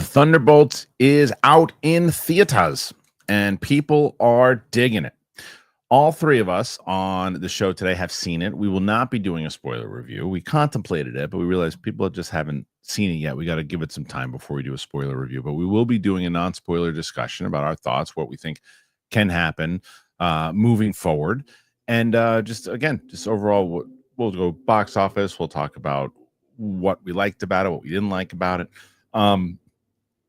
Thunderbolts is out in theaters and people are digging it. All three of us on the show today have seen it. We will not be doing a spoiler review. We contemplated it, but we realized people just haven't seen it yet. We got to give it some time before we do a spoiler review. But we will be doing a non-spoiler discussion about our thoughts, what we think can happen moving forward. And just overall, we'll go box office. We'll talk about what we liked about it, what we didn't like about it.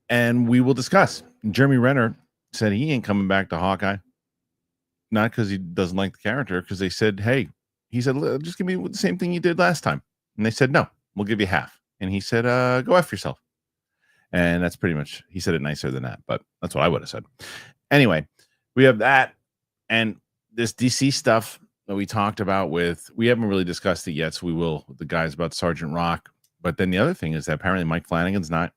And we will discuss. Jeremy Renner said he ain't coming back to Hawkeye. Not because he doesn't like the character, because they said, hey, he said, just give me the same thing you did last time. And they said, no, we'll give you half. And he said, go F yourself. And that's pretty much, he said it nicer than that, but that's what I would have said. Anyway, we have that. And this DC stuff that we talked about we haven't really discussed it yet, so we will with the guys about Sergeant Rock. But then the other thing is that apparently Mike Flanagan's not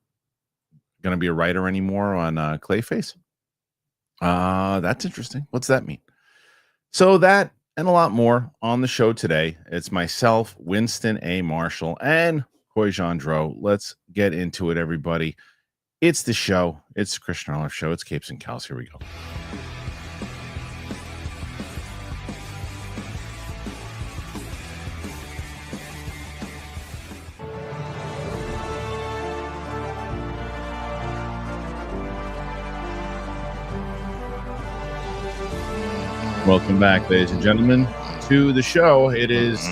going to be a writer anymore on Clayface. That's interesting. What's that mean? So that and a lot more on the show today. It's myself, Winston A. Marshall, and Coy Gendreau. Let's get into it, everybody. It's the show. It's the Kristian Harloff show. It's Capes and Cowls. Here we go. Welcome back, ladies and gentlemen, to the show. It is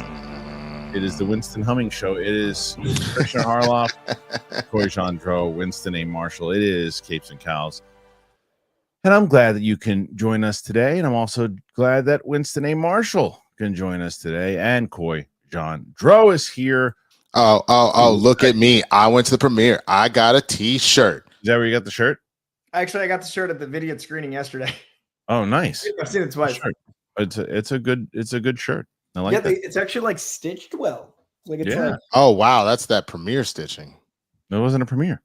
the Winston Humming Show. It is Kristian Harloff, Coy Gendreau, Winston A. Marshall. It is Capes and Cowls. And I'm glad that you can join us today. And I'm also glad that Winston A. Marshall can join us today. And Coy Gendreau is here. Oh, look at me. I went to the premiere. I got a t-shirt. Is that where you got the shirt? Actually, I got the shirt at the video screening yesterday. Oh, nice. I've seen it twice. It's a good shirt. I like that. It's actually like stitched well. Oh wow, that's that premiere stitching. It wasn't a premiere.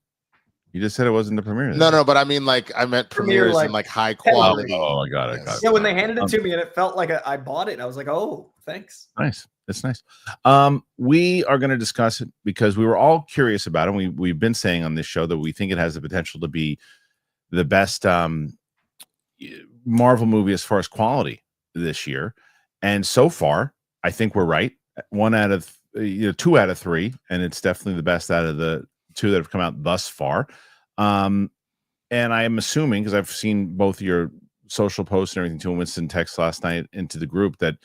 You just said it wasn't a premiere. No, but I mean, like, I meant premieres and like high quality. Oh, I got it. Yeah, when they handed it to me and it felt like I bought it, I was like, oh, thanks. Nice. It's nice. We are going to discuss it because we were all curious about it. We've been saying on this show that we think it has the potential to be the best Marvel movie as far as quality this year, and so far I think we're right. 2 out of 3, and it's definitely the best out of the 2 that have come out thus far. And I am assuming, because I've seen both your social posts and everything too, and Winston text last night into the group, that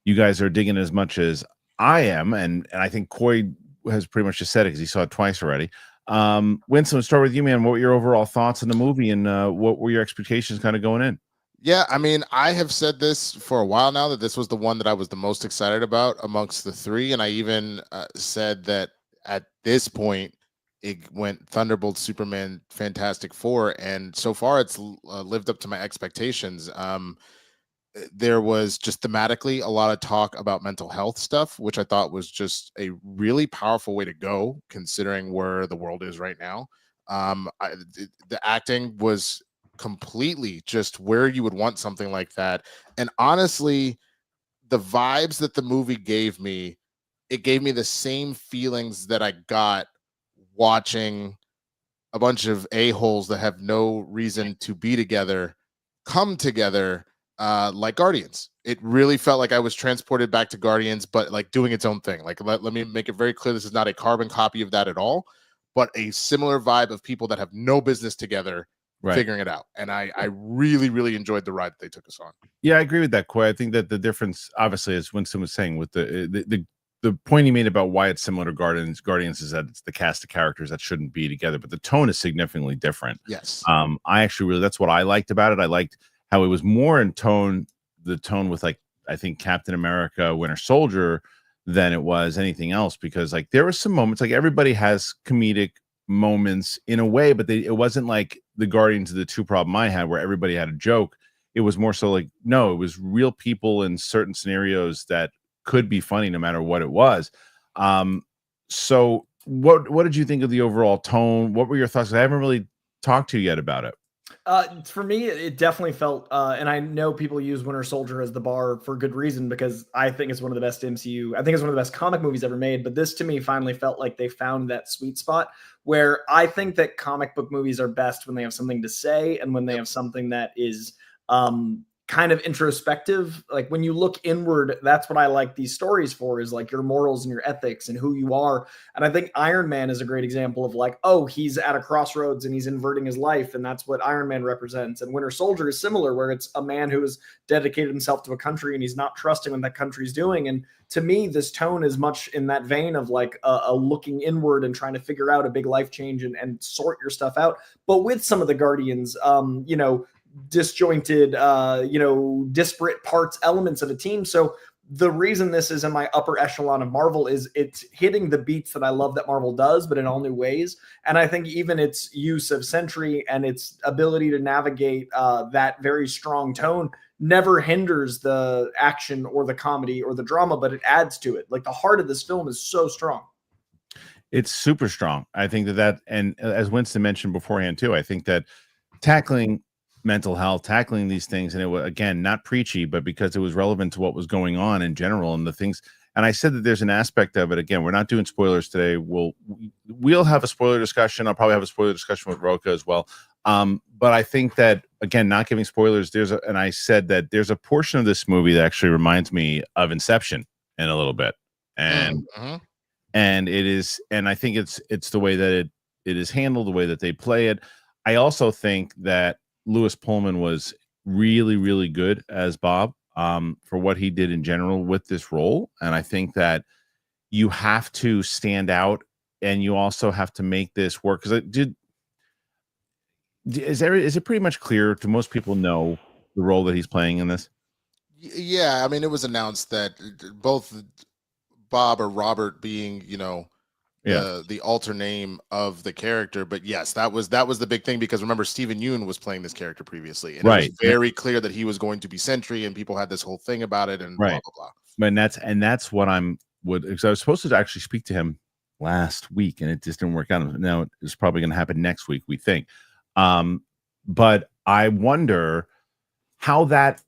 you guys are digging as much as I am, and I think Coy has pretty much just said it because he saw it twice already. Winston, let's start with you, man. What were your overall thoughts on the movie, and what were your expectations kind of going in? Yeah, I mean, I have said this for a while now that this was the one that I was the most excited about amongst the 3, and I even said that at this point it went Thunderbolts, Superman, Fantastic Four, and so far it's lived up to my expectations. There was just thematically a lot of talk about mental health stuff, which I thought was just a really powerful way to go, considering where the world is right now. The acting was completely just where you would want something like that. And honestly, the vibes that the movie gave me, it gave me the same feelings that I got watching a bunch of a-holes that have no reason to be together come together, like Guardians. It really felt like I was transported back to Guardians, but like doing its own thing. Like, let me make it very clear, this is not a carbon copy of that at all, but a similar vibe of people that have no business together figuring it out. And I really, really enjoyed the ride that they took us on. Yeah, I agree with that, Coy. I think that the difference, obviously, as Winston was saying, with the point he made about why it's similar to Guardians is that it's the cast of characters that shouldn't be together, but the tone is significantly different. Yes. I actually that's what I liked about it. I liked how it was more in the tone with, like, I think Captain America, Winter Soldier, than it was anything else, because like there were some moments, like everybody has comedic moments in a way, but it wasn't like the Guardians of the 2 problem I had where everybody had a joke. It was more so like, no, it was real people in certain scenarios that could be funny no matter what it was. So what did you think of the overall tone? What were your thoughts? I haven't really talked to you yet about it. For me, it definitely felt, and I know people use Winter Soldier as the bar for good reason because I think it's one of the best MCU. I think it's one of the best comic movies ever made. But this to me finally felt like they found that sweet spot where I think that comic book movies are best when they have something to say and when they have something that is kind of introspective. Like when you look inward, that's what I like these stories for, is like your morals and your ethics and who you are. And I think Iron Man is a great example of like, oh, he's at a crossroads and he's inverting his life. And that's what Iron Man represents. And Winter Soldier is similar, where it's a man who has dedicated himself to a country and he's not trusting what that country's doing. And to me, this tone is much in that vein of like a looking inward and trying to figure out a big life change and sort your stuff out. But with some of the Guardians, disjointed, disparate parts elements of a team. So the reason this is in my upper echelon of Marvel is it's hitting the beats that I love that Marvel does, but in all new ways. And I think even its use of Sentry and its ability to navigate that very strong tone never hinders the action or the comedy or the drama, but it adds to it. Like the heart of this film is so strong. It's super strong. I think that, and as Winston mentioned beforehand too, I think that tackling mental health, tackling these things, and it was, again, not preachy, but because it was relevant to what was going on in general and the things. And I said that there's an aspect of it. Again, we're not doing spoilers today. We'll have a spoiler discussion. I'll probably have a spoiler discussion with Roka as well. But I think that, again, not giving spoilers, and I said that there's a portion of this movie that actually reminds me of Inception in a little bit. And and it is, and I think it's the way that it is handled, the way that they play it. I also think that Lewis Pullman was really, really good as Bob for what he did in general with this role. And I think that you have to stand out and you also have to make this work. Because is it pretty much clear? Do most people know the role that he's playing in this? Yeah, I mean, it was announced that both Bob or Robert being, the alter name of the character, but yes, that was the big thing, because remember, Stephen Yeun was playing this character previously, and it was very clear that he was going to be Sentry, and people had this whole thing about it, and blah blah blah. And that's what because I was supposed to actually speak to him last week, and it just didn't work out. Now it's probably going to happen next week, we think. But I wonder how that,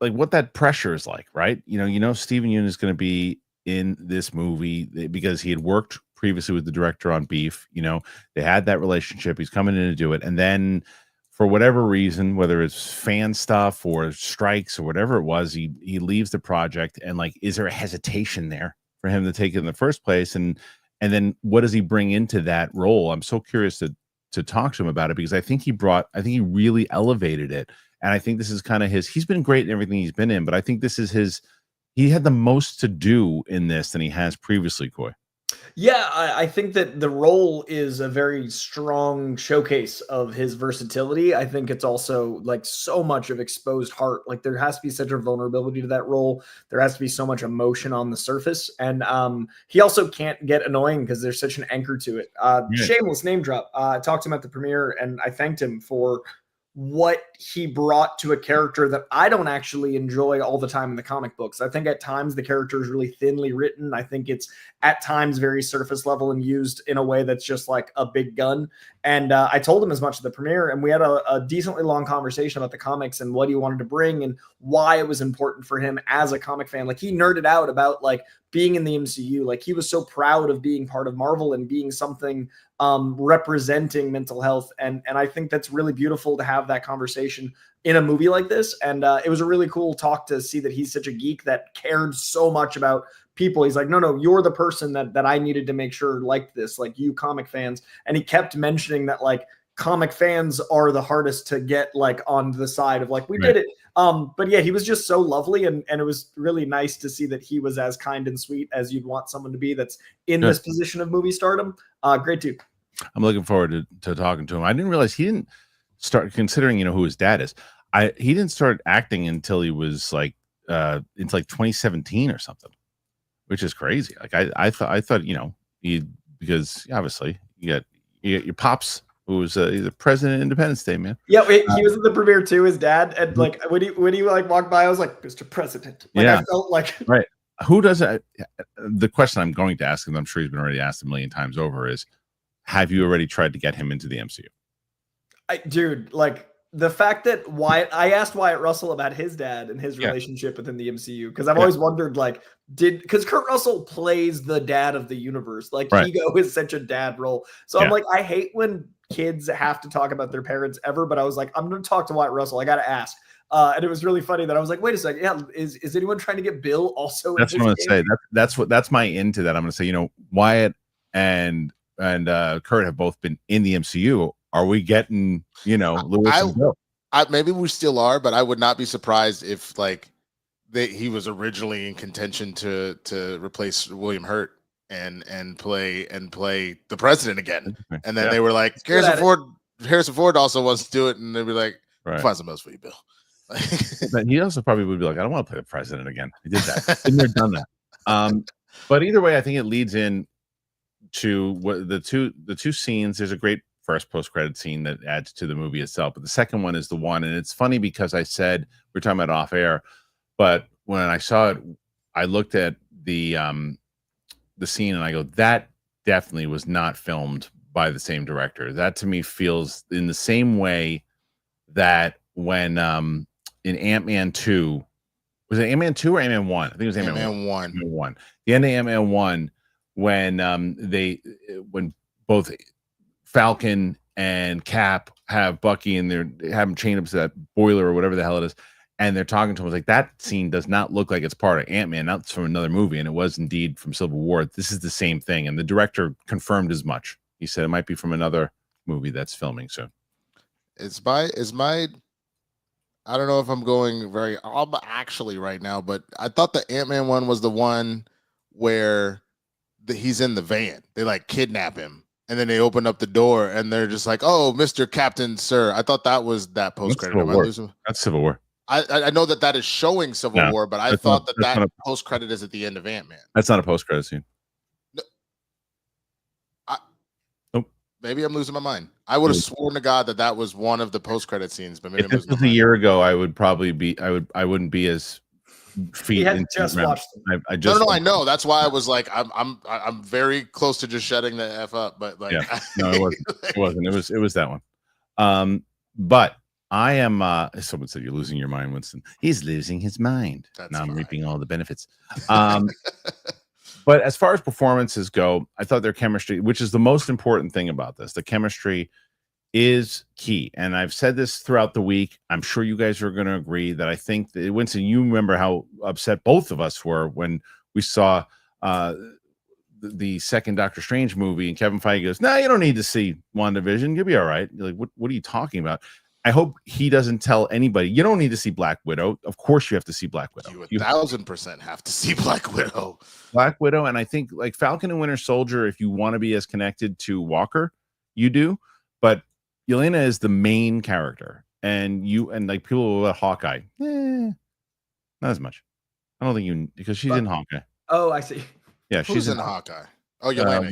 like, what that pressure is like, right? Stephen Yeun is going to be in this movie because he had worked previously with the director on Beef. They had that relationship. He's coming in to do it, and then for whatever reason, whether it's fan stuff or strikes or whatever it was, he leaves the project. And like, is there a hesitation there for him to take it in the first place? And then what does he bring into that role? I'm so curious to talk to him about it, because I think he really elevated it. And I think this is kind of he's been great in everything he's been in, but I think this is he had the most to do in this than he has previously, Coy. Yeah, I think that the role is a very strong showcase of his versatility. I think it's also like so much of exposed heart. Like there has to be such a vulnerability to that role. There has to be so much emotion on the surface. And he also can't get annoying because there's such an anchor to it. Shameless name drop. I talked to him at the premiere and I thanked him for what he brought to a character that I don't actually enjoy all the time in the comic books. I think at times the character is really thinly written. I think it's at times very surface level and used in a way that's just like a big gun. And I told him as much at the premiere, and we had a decently long conversation about the comics and what he wanted to bring and why it was important for him as a comic fan. Like he nerded out about like being in the MCU. Like he was so proud of being part of Marvel and being something representing mental health. And I think that's really beautiful to have that conversation in a movie like this. And it was a really cool talk to see that he's such a geek that cared so much about people. He's like, no, you're the person that I needed to make sure liked this, like you comic fans. And he kept mentioning that like comic fans are the hardest to get like on the side of like, we did it. But yeah, he was just so lovely. And it was really nice to see that he was as kind and sweet as you'd want someone to be that's in this position of movie stardom. Great dude. I'm looking forward to talking to him. I didn't realize he didn't start, considering who his dad is. He didn't start acting until he was like into like 2017 or something, which is crazy. Like I thought he, because obviously you got your pops, who was the president of Independence Day, man. Yeah, he was at the premiere too, his dad, and like when he like walked by, I was like, Mr. President. Like, I felt like right. Who does it? The question I'm going to ask him, I'm sure he's been already asked a million times over, is have you already tried to get him into the MCU? Dude, like the fact that I asked Wyatt Russell about his dad and his relationship within the MCU because I've always wondered, like, because Kurt Russell plays the dad of the universe, like Ego is such a dad role. So I'm like, I hate when kids have to talk about their parents ever, but I was like, I'm going to talk to Wyatt Russell. I got to ask. And it was really funny that I was like, wait a second. Yeah. Is anyone trying to get Bill also? That's what I'm going to say. That's my into that. I'm going to say, you know, Wyatt and Kurt have both been in the MCU. Are we getting, you know, Lewis and Bill? Maybe we still are, but I would not be surprised if like he was originally in contention to replace William Hurt and play the president again. And then they were like, Harrison Ford also wants to do it, and they'd be like, find something else for you, Bill. But he also probably would be like, I don't want to play the president again. I did that. Been there, done that. But either way, I think it leads in to what the two scenes. There's a great first post-credit scene that adds to the movie itself, but the second one is the one, and it's funny because I said we're talking about off air, but when I saw it, I looked at the scene and I go, that definitely was not filmed by the same director. That to me feels in the same way that when in Ant-Man 2, was it Ant-Man 2 or Ant-Man 1? I think it was Ant-Man 1. Ant-Man 1. The end of Ant-Man 1, when both Falcon and Cap have Bucky and they're having chained up to that boiler or whatever the hell it is, and they're talking to him. Like, that scene does not look like it's part of Ant-Man. That's from another movie, and it was indeed from Civil War. This is the same thing, and the director confirmed as much. He said it might be from another movie that's filming soon. Is my I don't know if I'm going very actually right now, but I thought the Ant-Man one was the one where he's in the van. They like kidnap him. And then they open up the door and they're just like, "Oh, Mr. Captain, sir." I thought that was that post credit. That's Civil War. I know that is showing Civil War, but I thought that post credit is at the end of Ant-Man. That's not a post credit scene. Nope. Maybe I'm losing my mind. I would have sworn to God that was one of the post credit scenes. But maybe if this was a year ago, I would probably be. I wouldn't be as. He had just watched them. I know. That's why I was like, I'm very close to just shutting the F up. But like, no, it wasn't. It wasn't. It was that one. But I am. Someone said you're losing your mind, Winston. He's losing his mind. Now I'm reaping all the benefits. But as far as performances go, I thought their chemistry, which is the most important thing about this, the chemistry is key. And I've said this throughout the week. I'm sure you guys are going to agree that I think that, Winston, you remember how upset both of us were when we saw the second Doctor Strange movie and Kevin Feige goes, "No, you don't need to see WandaVision. You'll be all right." You're like, what are you talking about? I hope he doesn't tell anybody, you don't need to see Black Widow. Of course you have to see Black Widow. You 1,000% have to see Black Widow. Black Widow, and I think like Falcon and Winter Soldier, if you want to be as connected to Walker, you do. But Yelena is the main character, and like people will let Hawkeye, not as much. I don't think because she's in Hawkeye. Oh, I see. Yeah, she's in Hawkeye. Oh, Yelena.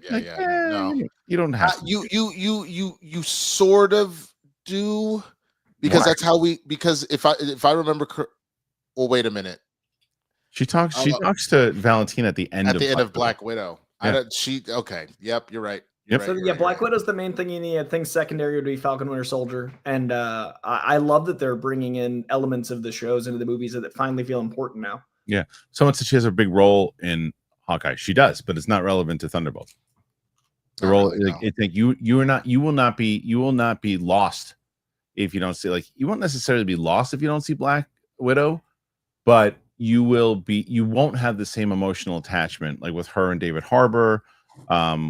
Yeah. No, you don't have to. You sort of do, because that's how because if I remember. Well, wait a minute. She talks to Valentina at the end of Black Widow. Yeah. Okay. Yep, you're right. Yep. Black Widow's the main thing you need. I think secondary would be Falcon Winter Soldier. And I love that they're bringing in elements of the shows into the movies that finally feel important now. Yeah. Someone said she has a big role in Hawkeye. She does, but it's not relevant to Thunderbolts. The role, it's like you will not be lost if you don't see, like, you won't necessarily be lost if you don't see Black Widow, but you won't have the same emotional attachment like with her and David Harbour.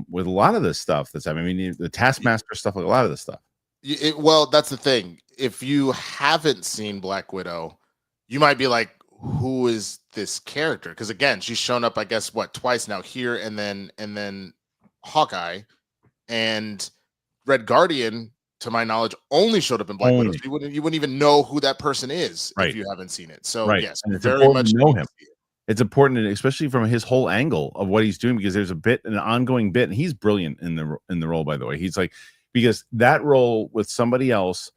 With a lot of this stuff that's happening. I mean, the Taskmaster stuff, like a lot of this stuff. Well, that's the thing. If you haven't seen Black Widow, you might be like, who is this character? Because again, she's shown up, I guess, twice now, here and then Hawkeye, and Red Guardian, to my knowledge, only showed up in Black Widow. So you wouldn't even know who that person is if you haven't seen it. So yes, and it's very much know him. It's important, especially from his whole angle of what he's doing, because there's an ongoing bit, and he's brilliant in the role, by the way. He's like, because that role with somebody else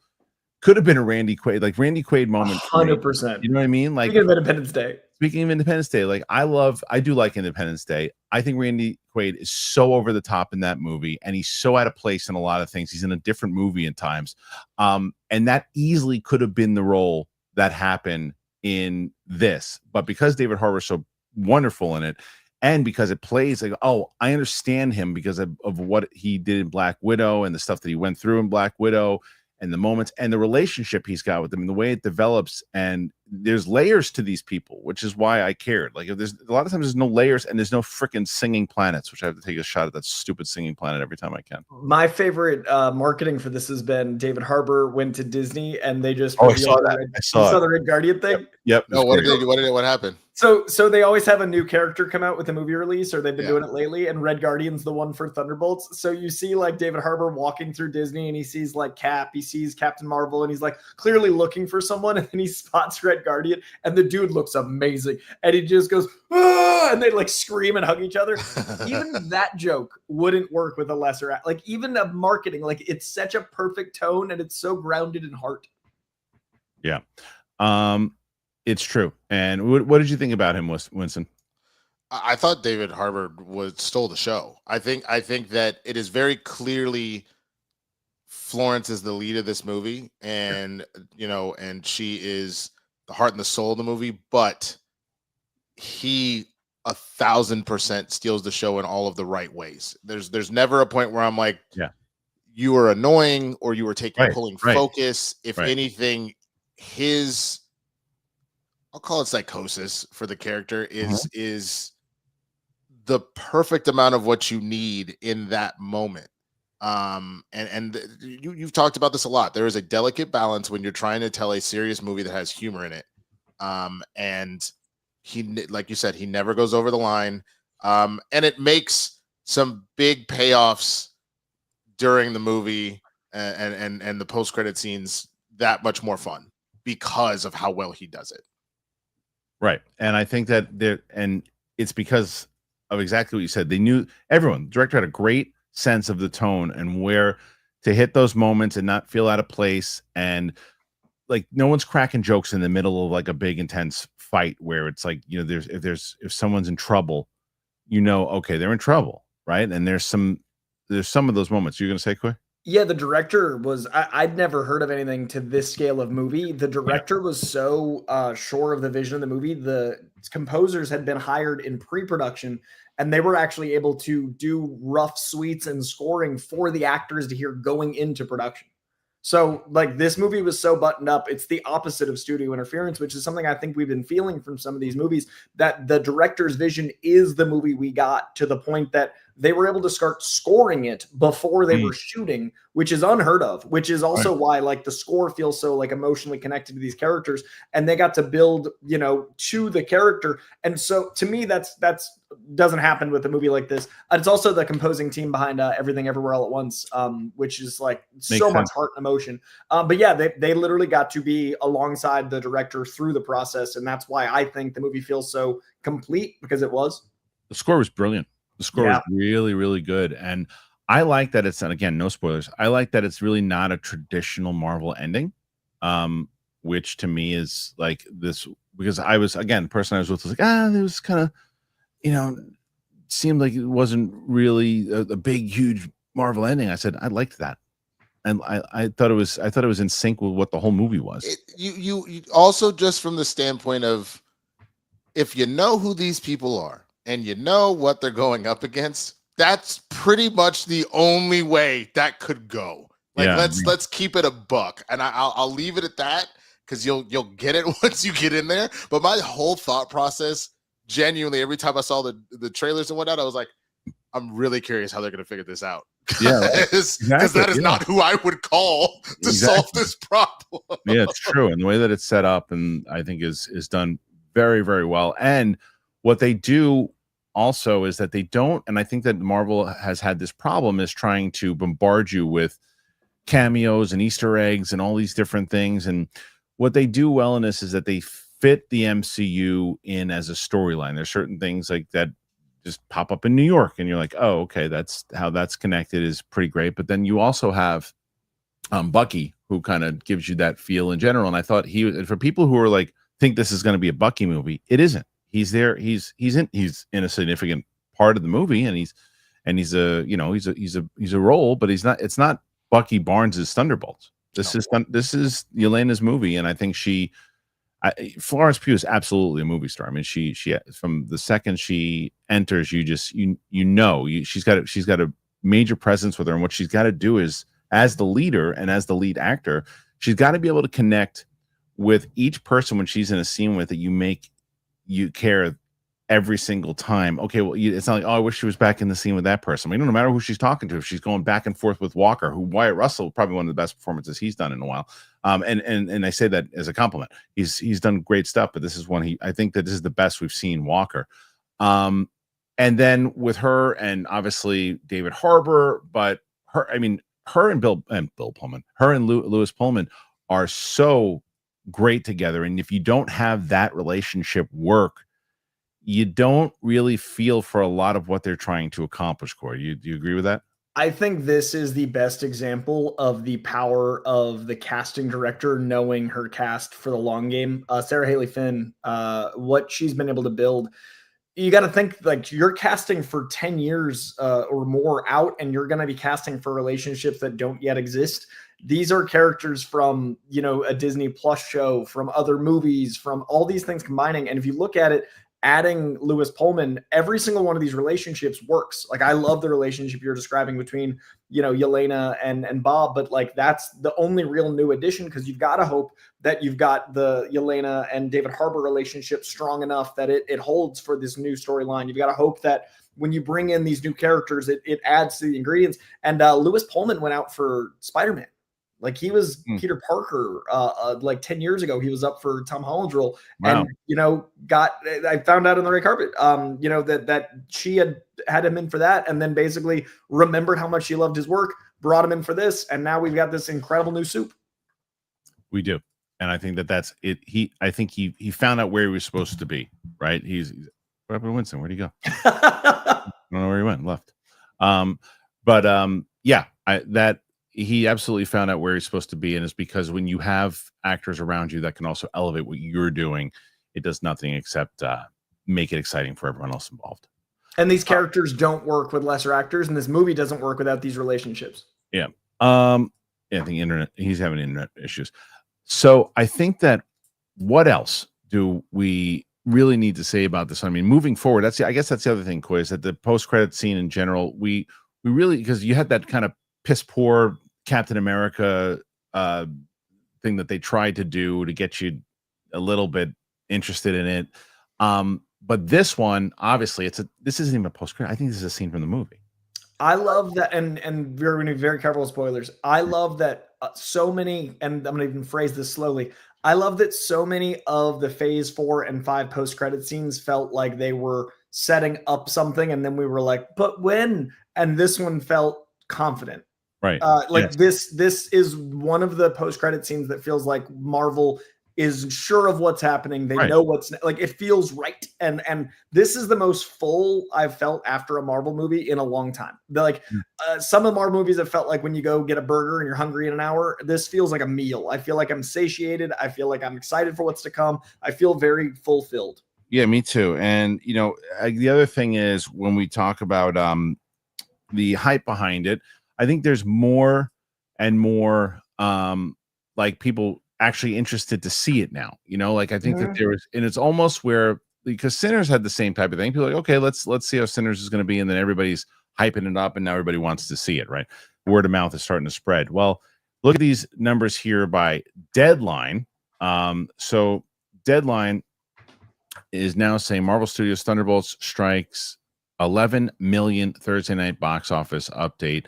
could have been a Randy Quaid, like Randy Quaid moment. 100%. You know what I mean? Like Independence Day. speaking of Independence Day, like I do like Independence Day. I think Randy Quaid is so over the top in that movie, and he's so out of place in a lot of things. He's in a different movie in times, and that easily could have been the role that happened in this. But because David Harbour's so wonderful in it, and because it plays like, oh, I understand him because of what he did in Black Widow and the stuff that he went through in Black Widow and the moments and the relationship he's got with them and the way it develops. And there's layers to these people, which is why I cared. Like, if there's a lot of times there's no layers and there's no freaking singing planets, which I have to take a shot at that stupid singing planet every time I can. My favorite marketing for this has been David Harbour went to Disney and they just I saw that. I saw the Red Guardian thing. Yep. No, what happened? So they always have a new character come out with a movie release, or they've been doing it lately, and Red Guardian's the one for Thunderbolts. So you see like David Harbour walking through Disney and he sees like Cap, he sees Captain Marvel, and he's like clearly looking for someone, and then he spots Red Guardian, and the dude looks amazing. And he just goes, ah! And they like scream and hug each other. Even that joke wouldn't work with a lesser like even of marketing, like it's such a perfect tone and it's so grounded in heart. Yeah. It's true. And what did you think about him, Winston? I thought David Harbour stole the show. I think that it is very clearly Florence is the lead of this movie, and and she is the heart and the soul of the movie. But he 1,000% steals the show in all of the right ways. There's never a point where I'm like, you were annoying or you were pulling focus. If anything, his, I'll call it psychosis for the character is the perfect amount of what you need in that moment. You've talked about this a lot. There is a delicate balance when you're trying to tell a serious movie that has humor in it. And he, like you said, he never goes over the line. And it makes some big payoffs during the movie and the post-credit scenes that much more fun because of how well he does it. Right. And I think that it's because of exactly what you said. They knew, the director had a great sense of the tone and where to hit those moments and not feel out of place. And like, no one's cracking jokes in the middle of like a big intense fight where it's like, if someone's in trouble, okay, they're in trouble. Right. And there's some of those moments. You're going to say, Coy? Yeah, the director was, I'd never heard of anything to this scale of movie. The director was so sure of the vision of the movie. The composers had been hired in pre-production, and they were actually able to do rough suites and scoring for the actors to hear going into production. So like this movie was so buttoned up. It's the opposite of studio interference, which is something I think we've been feeling from some of these movies, that the director's vision is the movie we got, to the point that they were able to start scoring it before they were shooting, which is unheard of, which is also why like the score feels so like emotionally connected to these characters, and they got to build, to the character. And so to me, that's doesn't happen with a movie like this. It's also the composing team behind Everything Everywhere All at Once, which is like so much heart and emotion. But yeah, they literally got to be alongside the director through the process. And that's why I think the movie feels so complete, because it was. The score was brilliant. The score was really, really good. And I like that it's, and again, no spoilers, I like that it's really not a traditional Marvel ending, which to me is like this, because I was, again, the person I was with was like, it was kind of, seemed like it wasn't really a big, huge Marvel ending. I said, I liked that. And I thought it was in sync with what the whole movie was. You also, just from the standpoint of, if you know who these people are, and you know what they're going up against, that's pretty much the only way that could go. Like, let's keep it a buck, and I'll leave it at that, because you'll get it once you get in there. But my whole thought process, genuinely, every time I saw the trailers and whatnot, I was like, I'm really curious how they're going to figure this out. Yeah, because that is not who I would call to solve this problem. Yeah, it's true, and the way that it's set up, and I think is done very, very well. And what they do also is that they don't, and I think that Marvel has had this problem, is trying to bombard you with cameos and Easter eggs and all these different things. And what they do well in this is that they fit the MCU in as a storyline. There's certain things like that just pop up in New York, and you're like, oh, okay, that's how that's connected, is pretty great. But then you also have Bucky, who kind of gives you that feel in general. And I thought for people who are like think this is going to be a Bucky movie. It isn't. He's there. He's in a significant part of the movie, and he's a role, but he's not. It's not Bucky Barnes' Thunderbolts. This is Yelena's movie, and I think Florence Pugh is absolutely a movie star. I mean, she from the second she enters, she's got a major presence with her, and what she's got to do is, as the leader and as the lead actor, she's got to be able to connect with each person when she's in a scene with it. You care every single time. Okay, well, it's not like, oh, I wish she was back in the scene with that person. I mean, no matter who she's talking to, if she's going back and forth with Walker, who Wyatt Russell, probably one of the best performances he's done in a while. And I say that as a compliment. He's done great stuff, but this is one I think that this is the best we've seen Walker. And then with her and obviously David Harbour, but her and Bill Pullman, her and Lewis Pullman are so great together. And if you don't have that relationship work, you don't really feel for a lot of what they're trying to accomplish, Corey. Do you agree with that? I think this is the best example of the power of the casting director knowing her cast for the long game. Sarah Haley Finn, what she's been able to build. You got to think like you're casting for 10 years or more out, and you're going to be casting for relationships that don't yet exist. These are characters from, a Disney Plus show, from other movies, from all these things combining. And if you look at it, adding Lewis Pullman, every single one of these relationships works. Like, I love the relationship you're describing between, Yelena and Bob, but like, that's the only real new addition, because you've got to hope that you've got the Yelena and David Harbour relationship strong enough that it holds for this new storyline. You've got to hope that when you bring in these new characters, it adds to the ingredients. And Lewis Pullman went out for Spider-Man. Like, he was Peter Parker, like 10 years ago. He was up for Tom Holland's role. Wow. And, I found out on the red carpet, that she had him in for that, and then basically remembered how much she loved his work, brought him in for this, and now we've got this incredible new soup. We do. And I think that's it. I think he found out where he was supposed to be, right? What happened to Winston? Where'd he go? I don't know where he went, left. He absolutely found out where he's supposed to be, and it's because when you have actors around you that can also elevate what you're doing, it does nothing except make it exciting for everyone else involved. And these characters don't work with lesser actors, and this movie doesn't work without these relationships. Yeah. I think he's having internet issues. So I think that what else do we really need to say about this? I mean, moving forward, I guess that's the other thing, Coy, is that the post-credit scene in general, we really, because you had that kind of piss poor Captain America thing that they tried to do to get you a little bit interested in it. But this one, obviously, this isn't even a post-credit. I think this is a scene from the movie. I love that, and we're going to be very careful with spoilers. I love that so many, and I'm going to even phrase this slowly. I love that so many of the Phase 4 and 5 post-credit scenes felt like they were setting up something, and then we were like, but when? And this one felt confident. Right. This is one of the post-credit scenes that feels like Marvel is sure of what's happening. They know what's like, it feels right. And this is the most full I've felt after a Marvel movie in a long time. Some of the Marvel movies have felt like when you go get a burger and you're hungry in an hour. This feels like a meal. I feel like I'm satiated. I feel like I'm excited for what's to come. I feel very fulfilled. Yeah, me too. And, the other thing is when we talk about the hype behind it, I think there's more and more people actually interested to see it now. I think that there is, and it's almost where, because Sinners had the same type of thing. People are like, okay, let's see how Sinners is going to be, and then everybody's hyping it up, and now everybody wants to see it, right? Word of mouth is starting to spread. Well, look at these numbers here by Deadline. So Deadline is now saying Marvel Studios Thunderbolts strikes 11 million Thursday night box office update.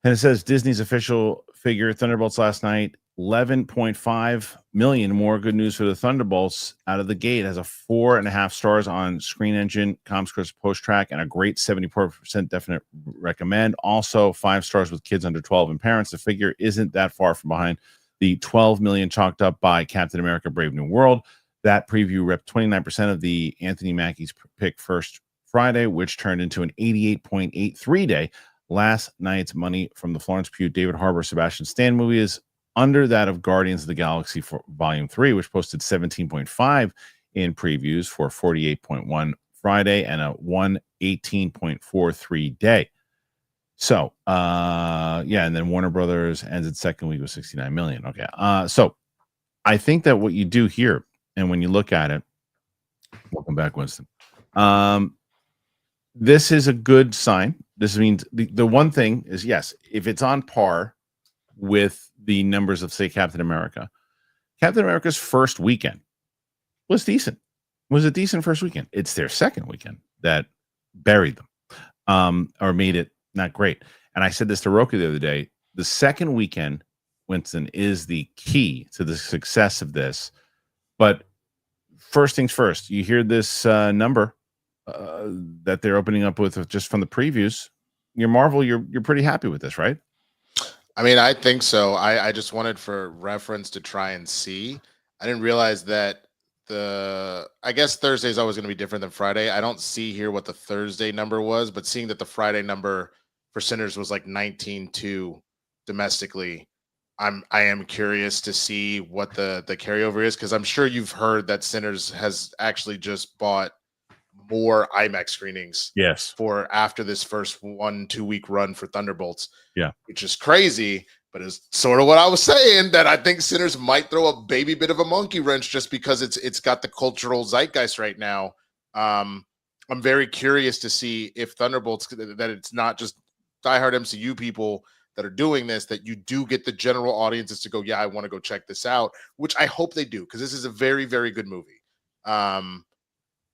And it says Disney's official figure, Thunderbolts last night, 11.5 million. More good news for the Thunderbolts out of the gate. Has a 4.5 stars on Screen Engine, ComScript's Post Track, and a great 74% definite recommend. Also 5 stars with kids under 12 and parents. The figure isn't that far from behind the 12 million chalked up by Captain America Brave New World. That preview repped 29% of the Anthony Mackie's pick first Friday, which turned into an 88.83 day. Last night's money from the Florence Pugh, David Harbour, Sebastian Stan movie is under that of Guardians of the Galaxy for Volume 3, which posted 17.5 in previews for 48.1 Friday and a 118.43 day. So, yeah, and then Warner Brothers ends its second week with 69 million. Okay. So I think that what you do here, and when you look at it, welcome back, Winston. This is a good sign. This means the one thing is, yes, if it's on par with the numbers of, say, Captain America's first weekend was decent. Was a decent first weekend. It's their second weekend that buried them, or made it not great. And I said this to Roku the other day. The second weekend, Winston, is the key to the success of this. But first things first, you hear this number that they're opening up with just from the previews. You're Marvel, you're pretty happy with this, right? I mean, I think so. I just wanted for reference to try and see. I didn't realize that I guess Thursday is always going to be different than Friday. I don't see here what the Thursday number was, but seeing that the Friday number for Sinners was like 19.2 domestically, I am curious to see what the carryover is, because I'm sure you've heard that Sinners has actually just bought more IMAX screenings. Yes. For after this first 1-2 week run for Thunderbolts. Yeah. Which is crazy, but it's sort of what I was saying, that I think Sinners might throw a baby bit of a monkey wrench just because it's got the cultural zeitgeist right now. I'm very curious to see if Thunderbolts, that it's not just diehard MCU people that are doing this, that you do get the general audiences to go, yeah, I want to go check this out, which I hope they do, because this is a very, very good movie.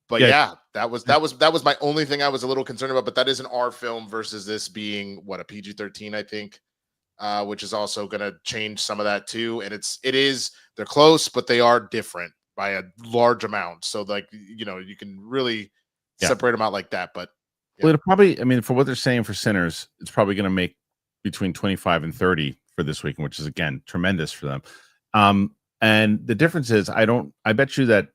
But yeah, that was my only thing I was a little concerned about. But that is an R film versus this being what, a PG-13, I think, which is also going to change some of that too. And they're close, but they are different by a large amount. So like, you can really separate them out like that. But well, it'll probably, I mean, for what they're saying for Sinners, it's probably going to make between 25 and 30 for this weekend, which is again tremendous for them. And the difference is, I bet you that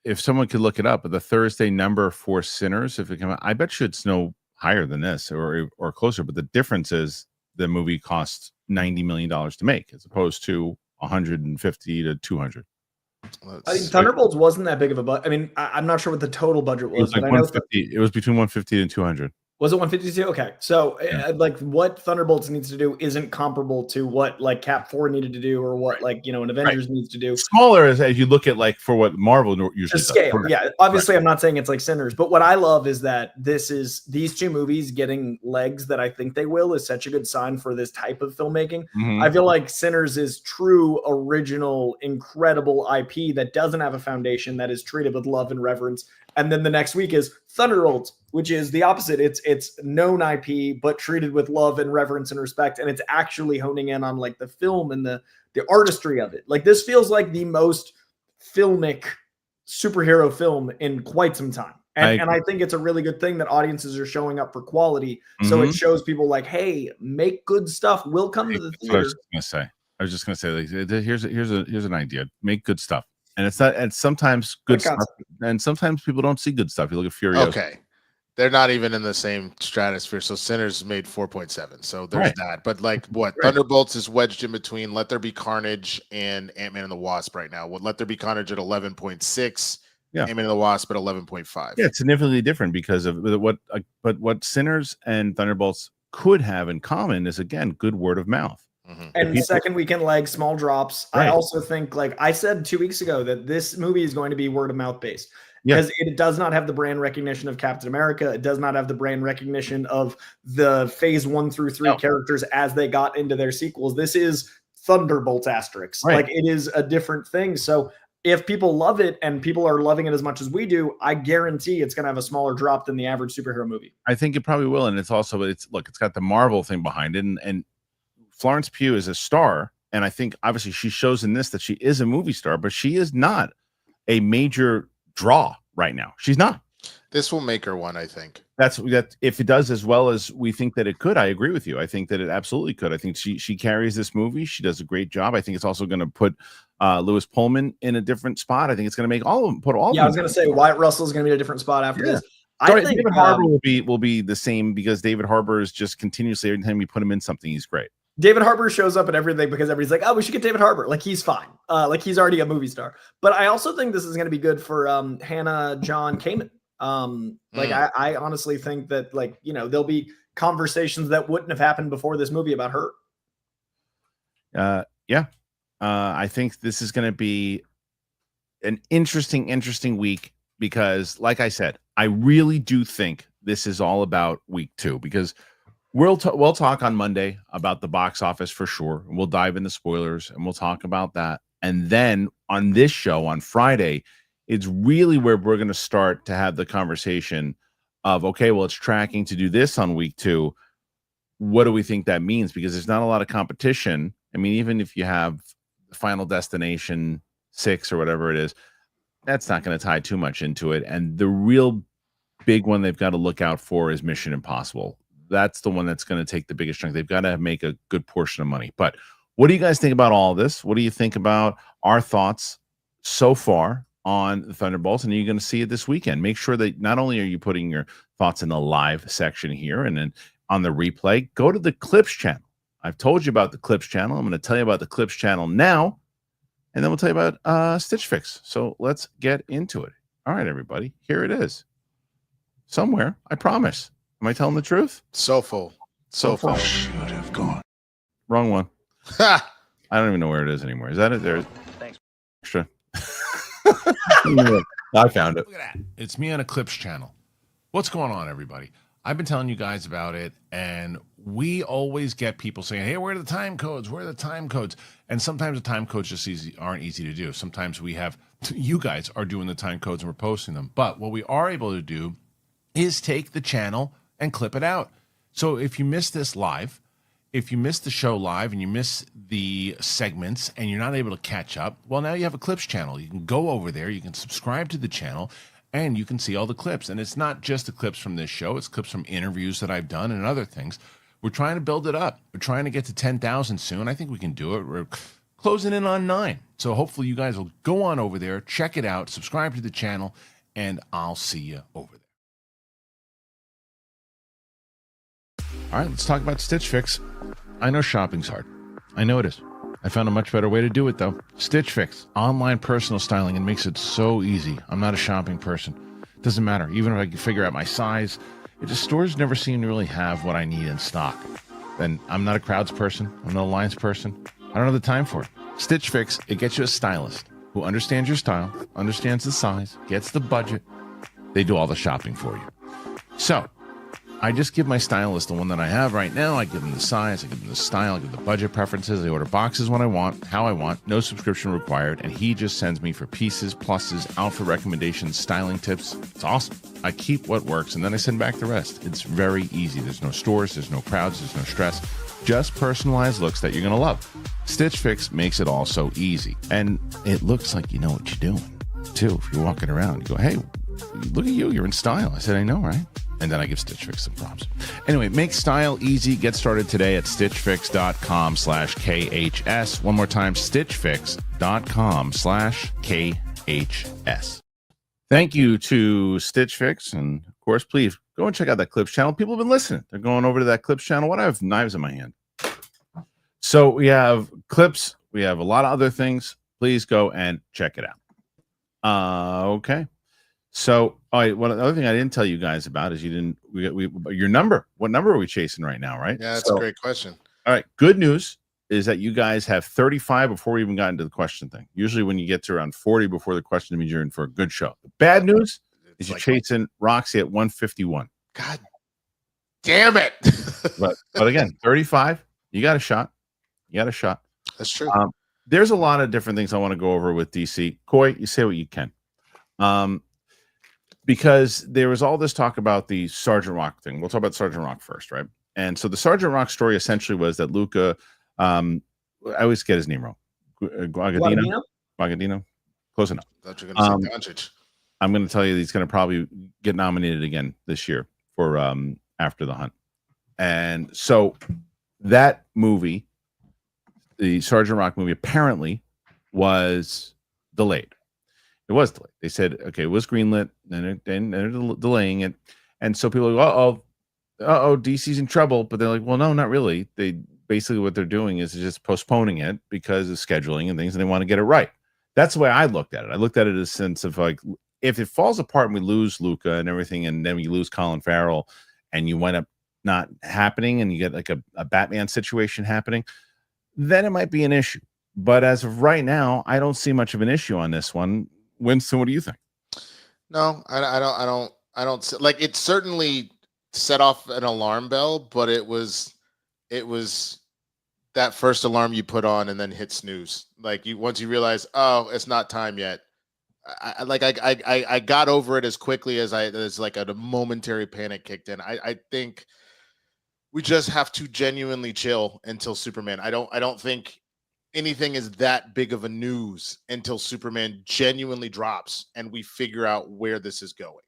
if someone could look it up, the Thursday number for Sinners, if it came out, I bet you it's no higher than this or closer. But the difference is the movie costs $90 million to make, as opposed to 150 to 200. I think Thunderbolts wasn't that big of a budget. I mean, I'm not sure what the total budget was. It was like 150. It was between 150 and 200. Was it 152? Okay. So like what Thunderbolts needs to do isn't comparable to what like Cap 4 needed to do, or what an Avengers needs to do. Smaller as you look at like for what Marvel usually scale. Does. Yeah. Obviously I'm not saying it's like Sinners, but what I love is that these two movies getting legs that I think they will is such a good sign for this type of filmmaking. Mm-hmm. I feel like Sinners is true, original, incredible IP that doesn't have a foundation, that is treated with love and reverence. And then the next week is Thunderbolts, which is the opposite. It's known IP, but treated with love and reverence and respect. And it's actually honing in on like the film and the artistry of it. Like this feels like the most filmic superhero film in quite some time. And I think it's a really good thing that audiences are showing up for quality. Mm-hmm. So it shows people like, hey, make good stuff. We'll come to the theater. I was just gonna say, like, here's an idea. Make good stuff. And it's not, and sometimes good stuff, and sometimes people don't see good stuff. You look at Furiosa. Okay. They're not even in the same stratosphere. So Sinners made 4.7. So there's that. But like what? Right. Thunderbolts is wedged in between Let There Be Carnage and Ant-Man and the Wasp right now. Let There Be Carnage at 11.6. Yeah. Ant-Man and the Wasp at 11.5. Yeah, it's significantly different because of what Sinners and Thunderbolts could have in common is, again, good word of mouth. Mm-hmm. And second weekend leg, small drops. Right. I also think, like I said 2 weeks ago, that this movie is going to be word of mouth based, because it does not have the brand recognition of Captain America. It does not have the brand recognition of the phase 1 through 3 characters as they got into their sequels. This is Thunderbolts asterisks. Right. Like it is a different thing. So if people love it and people are loving it as much as we do, I guarantee it's going to have a smaller drop than the average superhero movie. I think it probably will. And it's also, it's got the Marvel thing behind it. And Florence Pugh is a star, and I think obviously she shows in this that she is a movie star, but she is not a major draw right now. She's not. This will make her one, I think. That if it does as well as we think that it could, I agree with you. I think that it absolutely could. I think she carries this movie. She does a great job. I think it's also going to put Lewis Pullman in a different spot. I think it's going to make all of them I was going to say Wyatt Russell is going to be in a different spot after this. I think David Harbour will be the same, because David Harbour is just continuously, every time we put him in something, he's great. David Harbour shows up at everything because everybody's like, oh, we should get David Harbour. Like, he's fine. Like, he's already a movie star. But I also think this is going to be good for Hannah John Kamen. I honestly think that, like, you know, there'll be conversations that wouldn't have happened before this movie about her. I think this is going to be an interesting week because, like I said, I really do think this is all about week 2 because we'll talk on Monday about the box office for sure. We'll dive into spoilers and we'll talk about that. And then on this show on Friday, it's really where we're going to start to have the conversation of, okay, well, it's tracking to do this on week 2. What do we think that means? Because there's not a lot of competition. I mean, even if you have Final Destination 6 or whatever it is, that's not going to tie too much into it. And the real big one they've got to look out for is Mission Impossible. That's the one that's going to take the biggest chunk. They've got to make a good portion of money. But what do you guys think about all this? What do you think about our thoughts so far on the Thunderbolts? And you're going to see it this weekend. Make sure that not only are you putting your thoughts in the live section here and then on the replay, go to the Clips channel. I've told you about the Clips channel. I'm going to tell you about the Clips channel now, and then we'll tell you about Stitch Fix. So let's get into it. All right, everybody, here it is. Somewhere, I promise. Am I telling the truth? So full. Should have gone. Wrong one. I don't even know where it is anymore. Is that it? There. Thanks. Extra. I found it. Look at that. It's me on a Clips channel. What's going on, everybody? I've been telling you guys about it, and we always get people saying, hey, where are the time codes? Where are the time codes? And sometimes the time codes just aren't easy to do. Sometimes you guys are doing the time codes and we're posting them. But what we are able to do is take the channel and clip it out. So if you miss this live, if you miss the show live and you miss the segments and you're not able to catch up, well, now you have a Clips channel. You can go over there, you can subscribe to the channel, and you can see all the clips. And it's not just the clips from this show. It's clips from interviews that I've done and other things. We're trying to build it up. We're trying to get to 10,000 soon. I think we can do it. We're closing in on 9. So hopefully you guys will go on over there, check it out, subscribe to the channel, and I'll see you over there. All right, let's talk about Stitch Fix. I know shopping's hard. I know it is. I found a much better way to do it, though. Stitch Fix, online personal styling, and makes it so easy. I'm not a shopping person. It doesn't matter. Even if I can figure out my size, stores never seem to really have what I need in stock. Then I'm not a crowds person. I'm not a lines person. I don't have the time for it. Stitch Fix, it gets you a stylist who understands your style, understands the size, gets the budget. They do all the shopping for you. So I just give my stylist the one that I have right now. I give them the size, I give them the style, I give them the budget preferences. I order boxes when I want, how I want, no subscription required. And he just sends me for pieces, pluses, outfit recommendations, styling tips. It's awesome. I keep what works and then I send back the rest. It's very easy. There's no stores, there's no crowds, there's no stress. Just personalized looks that you're going to love. Stitch Fix makes it all so easy. And it looks like you know what you're doing, too. If you're walking around, you go, hey, look at you. You're in style. I said, I know, right? And then I give Stitch Fix some props. Anyway, make style easy. Get started today at stitchfix.com/KHS. One more time, stitchfix.com/KHS. Thank you to Stitch Fix. And of course, please go and check out that Clips channel. People have been listening. They're going over to that Clips channel. What? I have knives in my hand. So we have clips. We have a lot of other things. Please go and check it out. Okay. So, all right. Well, the other thing I didn't tell you guys about is your number. What number are we chasing right now? Right? Yeah, that's a great question. All right. Good news is that you guys have 35 before we even got into the question thing. Usually, when you get to around 40 before the question, it means you're in for a good show. The bad news is you're chasing Roxy at 151. God damn it! but again, 35. You got a shot. That's true. There's a lot of different things I want to go over with DC. Coy, you say what you can. Because there was all this talk about the Sergeant Rock thing. We'll talk about Sergeant Rock first, right? And so the Sergeant Rock story essentially was that Luca, I always get his name wrong. Guadagnino? Close enough. Thought you were going to say Doncic. I'm going to tell you he's going to probably get nominated again this year for After the Hunt. And so that movie, the Sergeant Rock movie, apparently was delayed. It was delayed. They said, okay, it was greenlit, and they're delaying it. And so people are like, uh-oh, DC's in trouble. But they're like, well, no, not really. basically what they're doing is just postponing it because of scheduling and things, and they want to get it right. That's the way I looked at it. I looked at it as a sense of like, if it falls apart and we lose Luca and everything, and then we lose Colin Farrell, and you wind up not happening, and you get like a Batman situation happening, then it might be an issue. But as of right now, I don't see much of an issue on this one. Winston, what do you think? No, I don't see, like, it certainly set off an alarm bell, but it was that first alarm you put on and then hit snooze. Like, once you realize, oh, it's not time yet. I got over it as quickly as like a momentary panic kicked in. I think we just have to genuinely chill until Superman. I don't think anything is that big of a news until Superman genuinely drops and we figure out where this is going.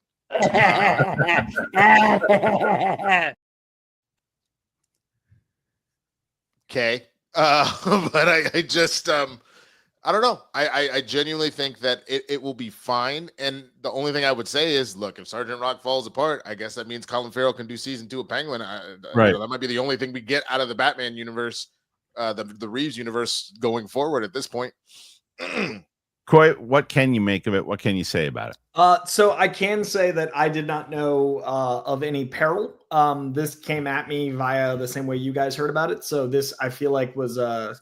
Okay. But I just I don't know. I genuinely think that it will be fine. And the only thing I would say is, look, if Sergeant Rock falls apart, I guess that means Colin Farrell can do season 2 of Penguin. Right. You know, that might be the only thing we get out of the Batman universe, the Reeves universe going forward at this point. Coy, what can you make of it? What can you say about it? So I can say that I did not know of any peril. This came at me via the same way you guys heard about it. So this, I feel like, was a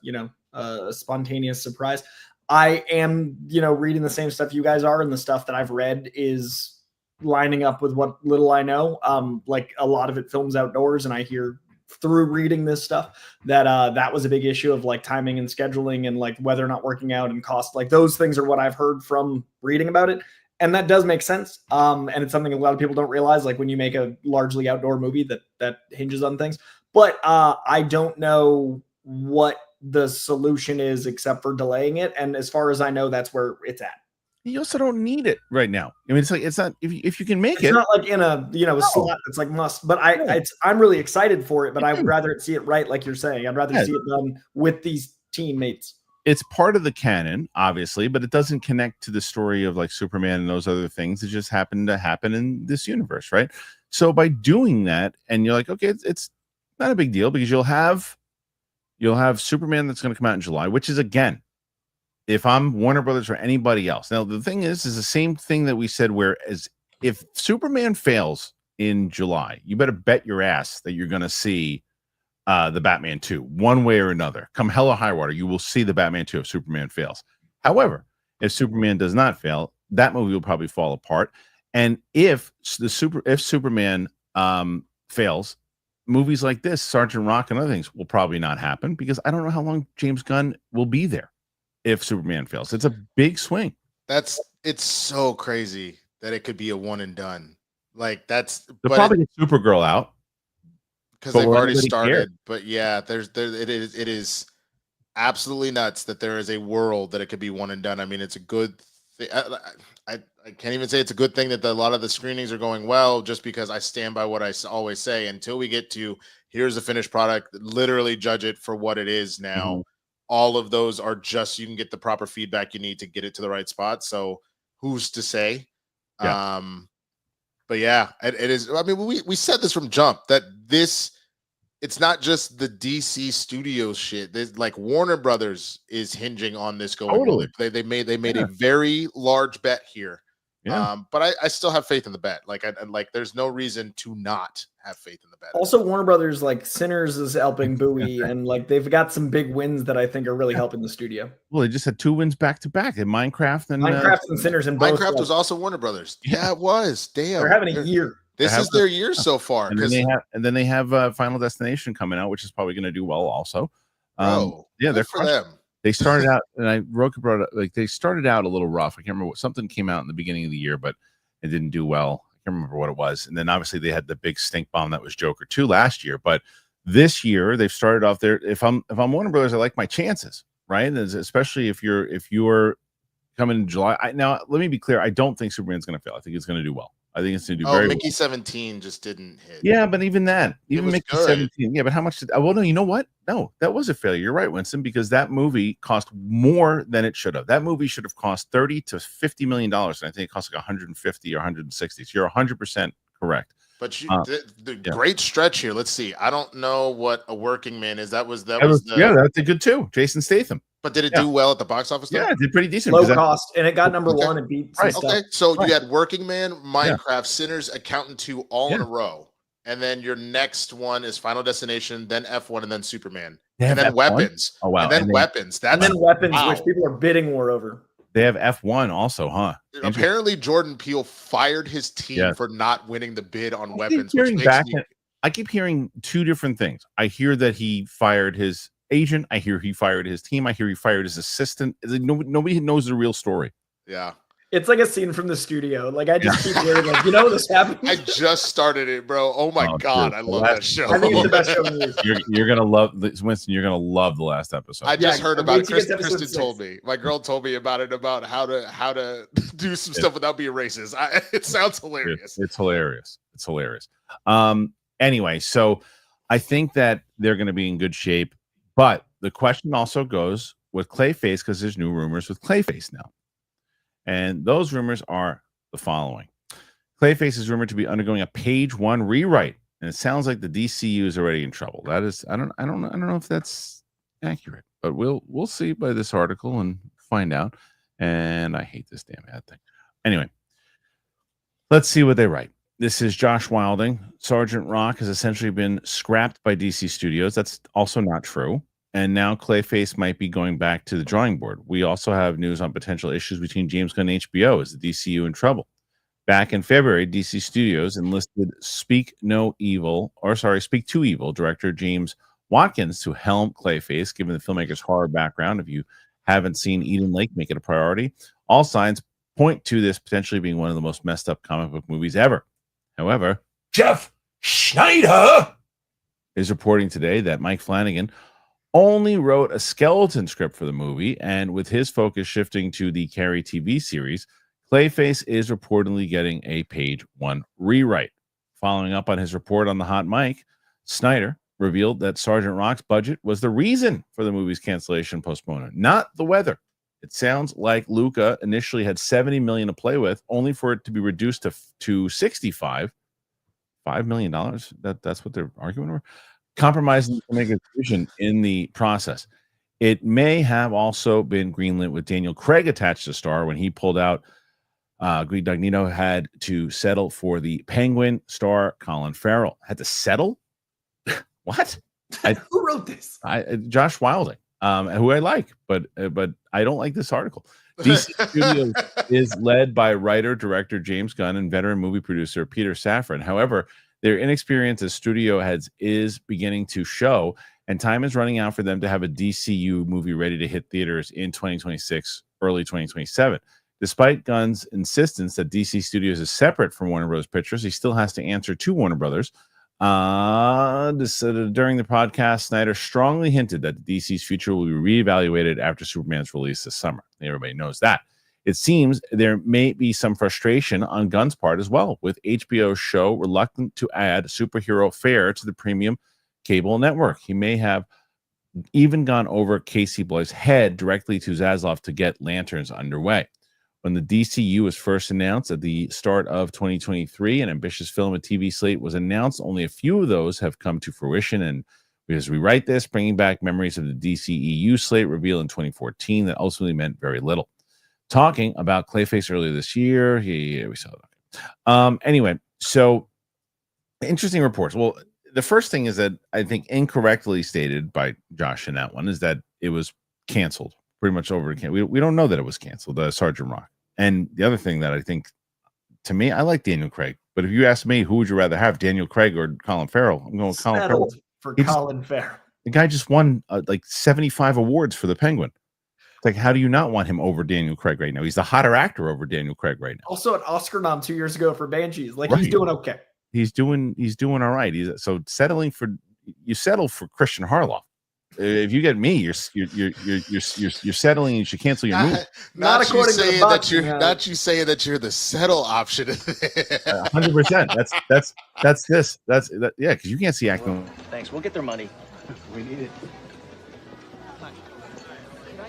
spontaneous surprise. I am, reading the same stuff you guys are, and the stuff that I've read is lining up with what little I know. Like, a lot of it films outdoors, and I hear through reading this stuff that that was a big issue of like timing and scheduling and like weather not working out and cost. Like, those things are what I've heard from reading about it, and that does make sense. And it's something a lot of people don't realize, like when you make a largely outdoor movie that hinges on things. But I don't know what the solution is except for delaying it, and as far as I know, that's where it's at. You also don't need it right now. I mean, it's not if you can make it's not like in a a slot that's like must. But I'm really excited for it. But I would rather see it right, like you're saying. I'd rather see it done with these teammates. It's part of the canon, obviously, but it doesn't connect to the story of like Superman and those other things. It just happened to happen in this universe, right? So by doing that, and you're like, okay, it's not a big deal, because you'll have Superman that's going to come out in July, which is, again, if I'm Warner Brothers or anybody else. Now, the thing is the same thing that we said, whereas if Superman fails in July, you better bet your ass that you're going to see the Batman 2 one way or another. Come hell or high water, you will see the Batman 2 if Superman fails. However, if Superman does not fail, that movie will probably fall apart. And if Superman fails, movies like this, Sergeant Rock and other things, will probably not happen, because I don't know how long James Gunn will be there if Superman fails. It's a big swing. It's so crazy that it could be a one and done. Like, they'll probably get Supergirl out because they've already started. But yeah, it is absolutely nuts that there is a world that it could be one and done. I mean, it's a good thing. I can't even say it's a good thing that a lot of the screenings are going well, just because I stand by what I always say. Until we get to here's the finished product, literally judge it for what it is now. Mm-hmm. All of those are just, you can get the proper feedback you need to get it to the right spot. So who's to say? Yeah. But yeah, it is. I mean, we said this from jump, that it's not just the DC Studios shit. There's, like, Warner Brothers is hinging on this going. Totally. They made a very large bet here. Yeah. But I still have faith in the bet. Like, there's no reason to not have faith in the bet. Also, Warner Brothers, like, Sinners is helping Bowie, and like they've got some big wins that I think are really helping the studio. Well, they just had 2 wins back to back in Minecraft and Sinners, and Minecraft was also Warner Brothers. Yeah, it was. Damn, they're having a year. This is their year so far. And then they have Final Destination coming out, which is probably going to do well also. Yeah, they're for them. They started out, and brought up, like, they started out a little rough. I can't remember something came out in the beginning of the year, but it didn't do well. I can't remember what it was. And then obviously they had the big stink bomb that was Joker 2 last year. But this year they've started off there. If I'm Warner Brothers, I like my chances, right? And especially if you're coming in July. Now let me be clear. I don't think Superman's going to fail. I think it's going to do well. I think it's going to do very Mickey well. 17 just didn't hit. Yeah, but even Mickey good. 17. Yeah, but how much did? Well, no, you know what? No, that was a failure. You're right, Winston, because that movie cost more than it should have. That movie should have cost $30 to $50 million, and I think it cost like 150 or 160. So you're 100% correct. But the great stretch here. Let's see. I don't know what A Working Man is. That was that's a good too. Jason Statham. But did it do well at the box office? Yeah, it did pretty decent. Low cost, and it got number one and beat some stuff. Okay, so you had Working Man, Minecraft, Sinners, Accountant 2 all in a row. And then your next one is Final Destination, then F1, and then Superman. And then F1? Weapons. Oh, wow. And then Weapons. Weapons, which people are bidding war over. They have F1 also, huh? Apparently, Jordan Peele fired his team for not winning the bid on Weapons. I keep hearing two different things. I hear that he fired his agent. I hear he fired his team. I hear he fired his assistant. Nobody knows the real story. Yeah. It's like a scene from the studio. Like I just keep hearing, like, this happened. I just started it, bro. Oh my god, I love that show. I think it's the best show in the year. You're gonna love this, Winston. You're gonna love the last episode. I just heard about it. Kristian told me. My girl told me about it, about how to do some stuff without being racist. It sounds hilarious. It's hilarious. It's hilarious. Anyway, so I think that they're going to be in good shape, but the question also goes with Clayface, because there's new rumors with Clayface now. And those rumors are the following. Clayface is rumored to be undergoing a page 1 rewrite, and it sounds like the DCU is already in trouble. That is, I don't know if that's accurate, but we'll see by this article and find out. And I hate this damn ad thing. Anyway, let's see what they write. This is Josh Wilding. Sergeant Rock has essentially been scrapped by DC Studios. That's also not true. And now Clayface might be going back to the drawing board. We also have news on potential issues between James Gunn and HBO. Is the DCU in trouble? Back in February, DC Studios enlisted Speak to Evil director James Watkins to helm Clayface, given the filmmaker's horror background. If you haven't seen Eden Lake, make it a priority. All signs point to this potentially being one of the most messed up comic book movies ever. However, Jeff Schneider is reporting today that Mike Flanagan only wrote a skeleton script for the movie, and with his focus shifting to the Carrie TV series, Clayface is reportedly getting a page 1 rewrite. Following up on his report on the hot mic, Snyder revealed that Sergeant Rock's budget was the reason for the movie's cancellation and postponement, not the weather. It sounds like Luca initially had $70 million to play with, only for it to be reduced to $65 million. That's what they're arguing over. Compromising to make a decision in the process. It may have also been greenlit with Daniel Craig attached to star. When he pulled out, Greg Dagnino had to settle for the Penguin star Colin Farrell. Had to settle? What? Who wrote this? Josh Wilding, who I like, but I don't like this article. DC Studios is led by writer-director James Gunn and veteran movie producer Peter Safran. However, their inexperience as studio heads is beginning to show, and time is running out for them to have a DCU movie ready to hit theaters in 2026, early 2027. Despite Gunn's insistence that DC Studios is separate from Warner Bros. Pictures, he still has to answer to Warner Brothers. During the podcast, Snyder strongly hinted that DC's future will be reevaluated after Superman's release this summer. Everybody knows that. It seems there may be some frustration on Gunn's part as well, with HBO's show reluctant to add superhero fare to the premium cable network. He may have even gone over Casey Bloy's head directly to Zaslav to get Lanterns underway. When the DCU was first announced at the start of 2023, an ambitious film and TV slate was announced. Only a few of those have come to fruition, and as we write this, bringing back memories of the DCEU slate revealed in 2014 that ultimately meant very little. Talking about Clayface earlier this year, we saw that. Anyway, so interesting reports. Well, the first thing is that I think incorrectly stated by Josh in that one is that it was canceled, pretty much over again. We don't know that it was canceled, Sergeant Rock. And the other thing that I think, to me, I like Daniel Craig, but if you ask me, who would you rather have, Daniel Craig or Colin Farrell? I'm going with Colin Farrell. For Colin Farrell. The guy just won like 75 awards for The Penguin. Like, how do you not want him over Daniel Craig right now? He's the hotter actor over Daniel Craig right now. Also an Oscar nom 2 years ago for Banshees. Like, right. He's doing okay. He's doing all right. So settle for Kristian Harloff. If you get me, you're settling. You should cancel your movie. Not according to the box, not you saying that you're the settle option. 100%. That's this. Yeah, because you can't see acting. Thanks. We'll get their money. We need it.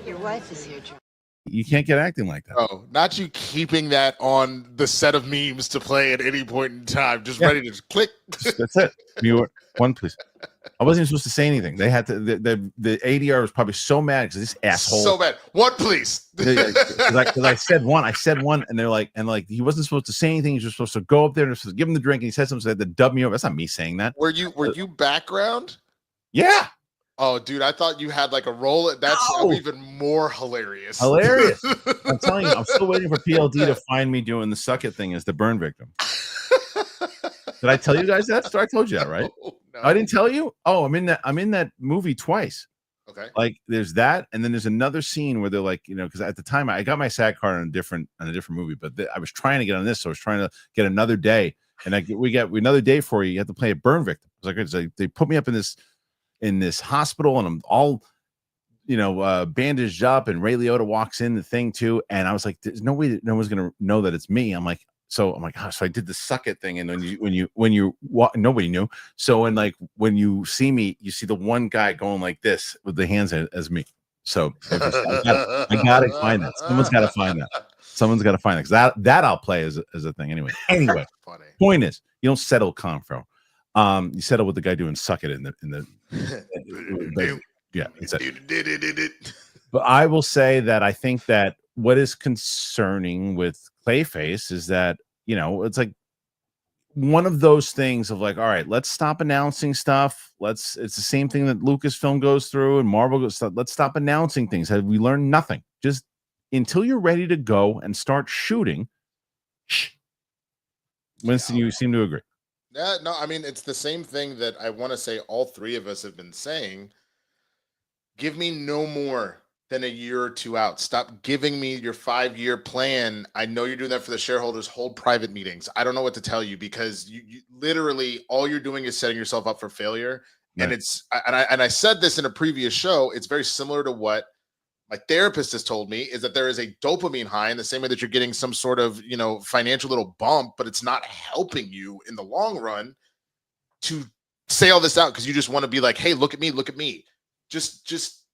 Your wife is here, John. You can't get acting like that. Oh, not you keeping that on the set of memes to play at any point in time, just ready to just click. That's it. One, please. I wasn't even supposed to say anything. They had to. The ADR was probably so mad because this asshole. So bad. One, please. Because I said one. I said one, and they're like, he wasn't supposed to say anything. He's just supposed to go up there and just give him the drink. And he said something, so they had to dub me over. That's not me saying that. Were you background? Yeah. Oh, dude, I thought you had like a role. That's even more hilarious. Hilarious. I'm telling you, I'm still waiting for PLD to find me doing the suck it thing as the burn victim. Did I tell you guys that story? I told you that, right? No. I didn't tell you. Oh, I'm in that movie twice. Okay. Like there's that, and then there's another scene where they're like, because at the time I got my SAG card on a different movie, but I was trying to get on this, so I was trying to get another day, and we got another day for you. You have to play a burn victim. It's like they put me up in this hospital, and I'm all bandaged up, and Ray Liotta walks in the thing too, and I was like, there's no way that no one's gonna know that it's me. I'm like, so I did the suck it thing, and when you walk, nobody knew. So when you see me, you see the one guy going like this with the hands as me. So I gotta find that. Someone's got to find that. Someone's got to find it, because that I'll play as a thing anyway. Anyway, funny. Point is, you don't settle Confro. You settle with the guy doing suck it in the yeah. But I will say that I think that what is concerning with Clayface is that, it's like one of those things of like, all right, let's stop announcing stuff. It's the same thing that Lucasfilm goes through and Marvel goes through. Let's stop announcing things. Have we learned nothing? Just until you're ready to go and start shooting. Winston, you seem to agree. Yeah, no, I mean, it's the same thing that I want to say all three of us have been saying. Give me no more than a year or two out. Stop giving me your 5-year plan. I know you're doing that for the shareholders. Hold private meetings. I don't know what to tell you, because you literally all you're doing is setting yourself up for failure. Right. And I said this in a previous show. It's very similar to what my therapist has told me, is that there is a dopamine high in the same way that you're getting some sort of, financial little bump, but it's not helping you in the long run to say all this out because you just want to be like, hey, look at me. Just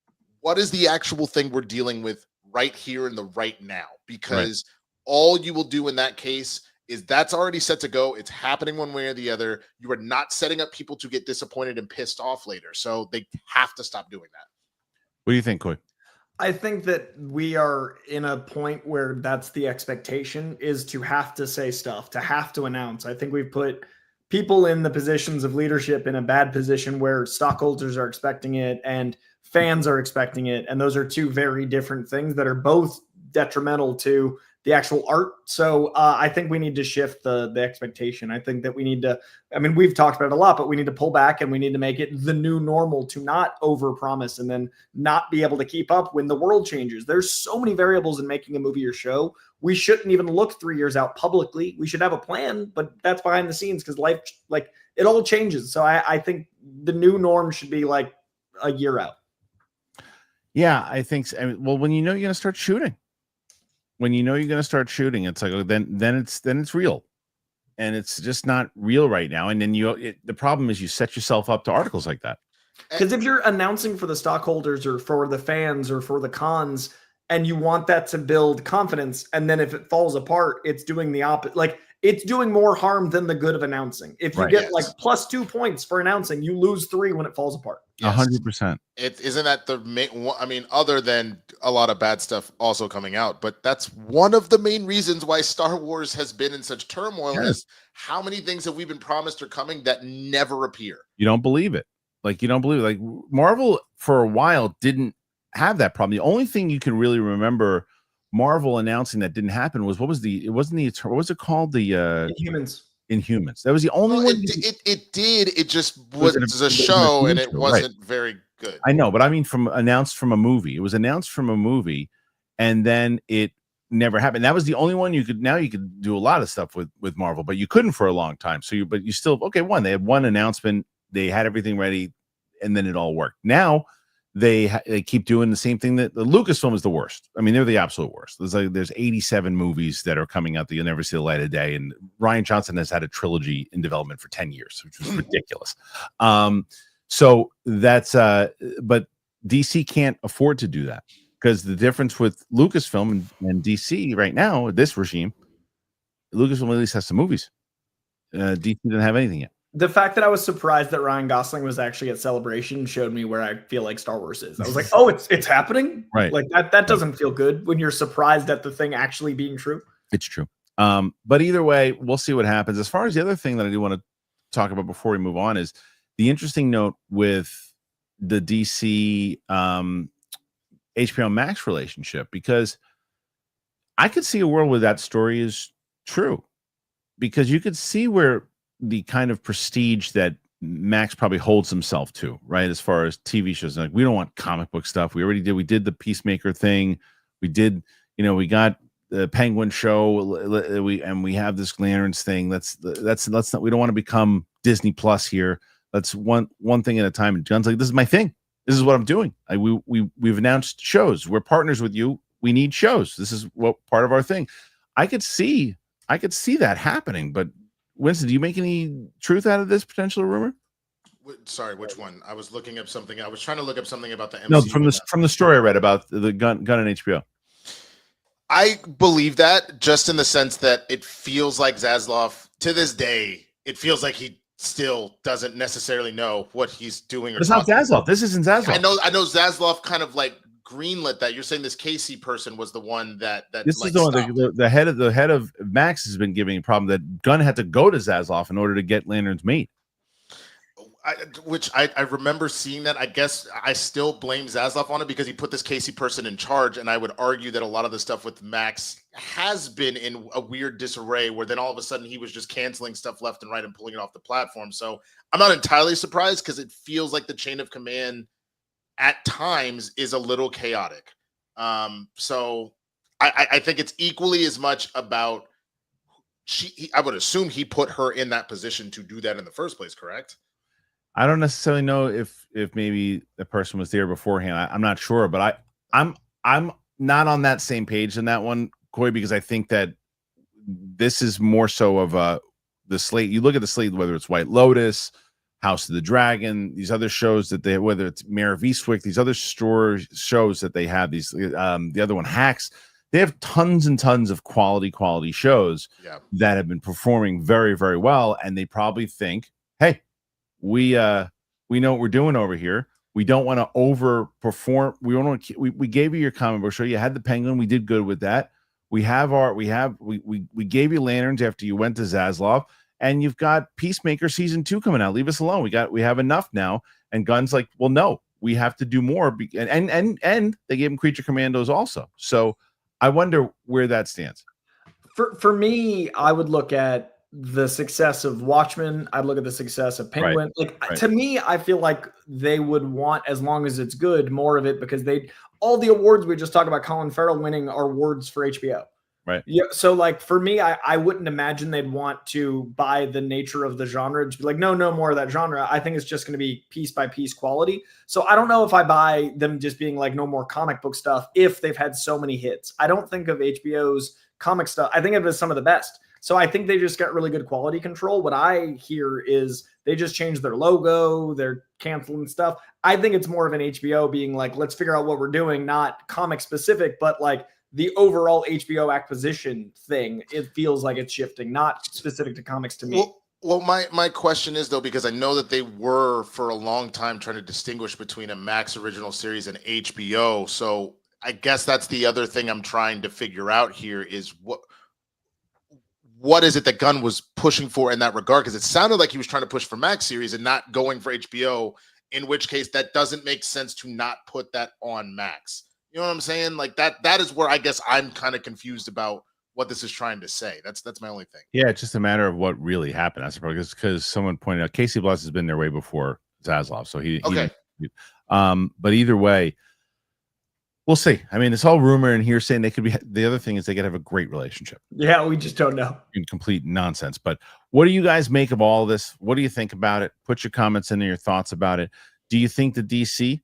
what is the actual thing we're dealing with right here in the right now? Because all you will do in that case is that's already set to go. It's happening one way or the other. You are not setting up people to get disappointed and pissed off later. So they have to stop doing that. What do you think, Coy? I think that we are in a point where that's the expectation, is to have to say stuff, to have to announce. I think we've put people in the positions of leadership in a bad position where stockholders are expecting it and fans are expecting it. And those are two very different things that are both detrimental to the actual art. So I think we need to shift the expectation. I think that we need to, we've talked about it a lot, but we need to pull back and we need to make it the new normal to not overpromise and then not be able to keep up when the world changes. There's so many variables in making a movie or show. We shouldn't even look 3 years out publicly. We should have a plan, but that's behind the scenes because life, it all changes. So I think the new norm should be like a year out. Yeah, I think so. Well, when you're going to start shooting. When you're going to start shooting, it's like then it's real, and it's just not real right now. And then the problem is you set yourself up to articles like that. Because if you're announcing for the stockholders or for the fans or for the cons, and you want that to build confidence, and then if it falls apart, it's doing the opposite. It's doing more harm than the good of announcing. If you get plus 2 points for announcing, you lose 3 when it falls apart. 100%. Isn't that the main? Other than a lot of bad stuff also coming out, but that's one of the main reasons why Star Wars has been in such turmoil. Is how many things have we been promised are coming that never appear? You don't believe it. You don't believe it. Marvel for a while didn't have that problem. The only thing you can really remember Marvel announcing that didn't happen was what was it called? The Inhumans. That was the only one. It did. It just was a show, and it wasn't very good. I know, but announced from a movie. It was announced from a movie, and then it never happened. That was the only one you could. Now you could do a lot of stuff with Marvel, but you couldn't for a long time. So you still They had one announcement. They had everything ready, and then it all worked. Now they keep doing the same thing. That the Lucasfilm is the worst. They're the absolute worst. There's 87 movies that are coming out that you'll never see the light of day. And Rian Johnson has had a trilogy in development for 10 years, which was ridiculous. So that's but DC can't afford to do that. Because the difference with Lucasfilm and DC right now, this regime, Lucasfilm at least has some movies. DC didn't have anything yet. The fact that I was surprised that Ryan Gosling was actually at Celebration showed me where I feel like Star Wars is. I was like, oh, it's happening? Right. Like that doesn't feel good when you're surprised at the thing actually being true. It's true. But either way, we'll see what happens. As far as the other thing that I do want to talk about before we move on is the interesting note with the DC HBO Max relationship, because I could see a world where that story is true, because you could see where the kind of prestige that Max probably holds himself to, right? As far as TV shows, like, we don't want comic book stuff. We did the Peacemaker thing. We did, we got the Penguin show. We have this Lanterns thing. Let's not, we don't want to become Disney Plus here. Let's one thing at a time. And John's like, this is my thing. This is what I'm doing. We've announced shows. We're partners with you. We need shows. This is what part of our thing. I could see that happening, but Winston, do you make any truth out of this potential rumor? Sorry, which one? I was looking up something. I was trying to look up something about the MCU. No, from the story I read about the gun and HBO. I believe that, just in the sense that it feels like Zaslav, to this day, it feels like he still doesn't necessarily know what he's doing. It's not Zaslav. This isn't Zaslav. I know Zaslav kind of like greenlit that. You're saying this Casey person was the one that this is the one, the head of Max has been giving a problem that Gunn had to go to Zaslav in order to get Lanterns made. Which I remember seeing that. I guess I still blame Zaslav on it because he put this Casey person in charge, and I would argue that a lot of the stuff with Max has been in a weird disarray, where then all of a sudden he was just canceling stuff left and right and pulling it off the platform. So I'm not entirely surprised, because it feels like the chain of command at times is a little chaotic. So I think it's equally as much about I would assume he put her in that position to do that in the first place, correct? I don't necessarily know if maybe the person was there beforehand. I'm not sure, but I'm not on that same page in that one, Coy, because I think that this is more so of the slate. You look at the slate, whether it's White Lotus, House of the Dragon, these other shows that they, whether it's Mayor of Eastwick, these other shows that they have, these the other one, Hacks, they have tons and tons of quality shows that have been performing very, very well, and they probably think, hey, we know what we're doing over here. We don't want to overperform. We gave you your comic book show. You had the Penguin. We did good with that. We gave you Lanterns after you went to Zaslav, and you've got Peacemaker season 2 coming out. Leave us alone. We have enough now. And Gunn's like, well, no, we have to do more. And they gave him Creature Commandos also. So I wonder where that stands. For me, I would look at the success of Watchmen. I'd look at the success of Penguin. To me, I feel like they would want, as long as it's good, more of it, because all the awards we just talked about Colin Farrell winning are awards for HBO. Right. Yeah. So like for me, I wouldn't imagine they'd want to buy the nature of the genre to be like, no more of that genre. I think it's just going to be piece by piece quality. So I don't know if I buy them just being like, no more comic book stuff if they've had so many hits. I don't think of HBO's comic stuff. I think of it as some of the best. So I think they just got really good quality control. What I hear is they just changed their logo, they're canceling stuff. I think it's more of an HBO being like, let's figure out what we're doing, not comic specific, but like the overall HBO acquisition thing. It feels like it's shifting, not specific to comics to me. Well, my question is, though, because I know that they were for a long time trying to distinguish between a Max original series and HBO. So I guess that's the other thing I'm trying to figure out here is what is it that Gunn was pushing for in that regard? Because it sounded like he was trying to push for Max series and not going for HBO, in which case that doesn't make sense to not put that on Max. You know what I'm saying? Like that is where I guess I'm kind of confused about what this is trying to say. That's my only thing. Yeah, it's just a matter of what really happened, I suppose, because someone pointed out Casey Bloss has been there way before Zaslav. So but either way, we'll see. I mean, it's all rumor and hearsay, and they could be. The other thing is they could have a great relationship. Yeah, we just don't know. In complete nonsense. But what do you guys make of all this? What do you think about it? Put your comments in there, your thoughts about it. Do you think the DC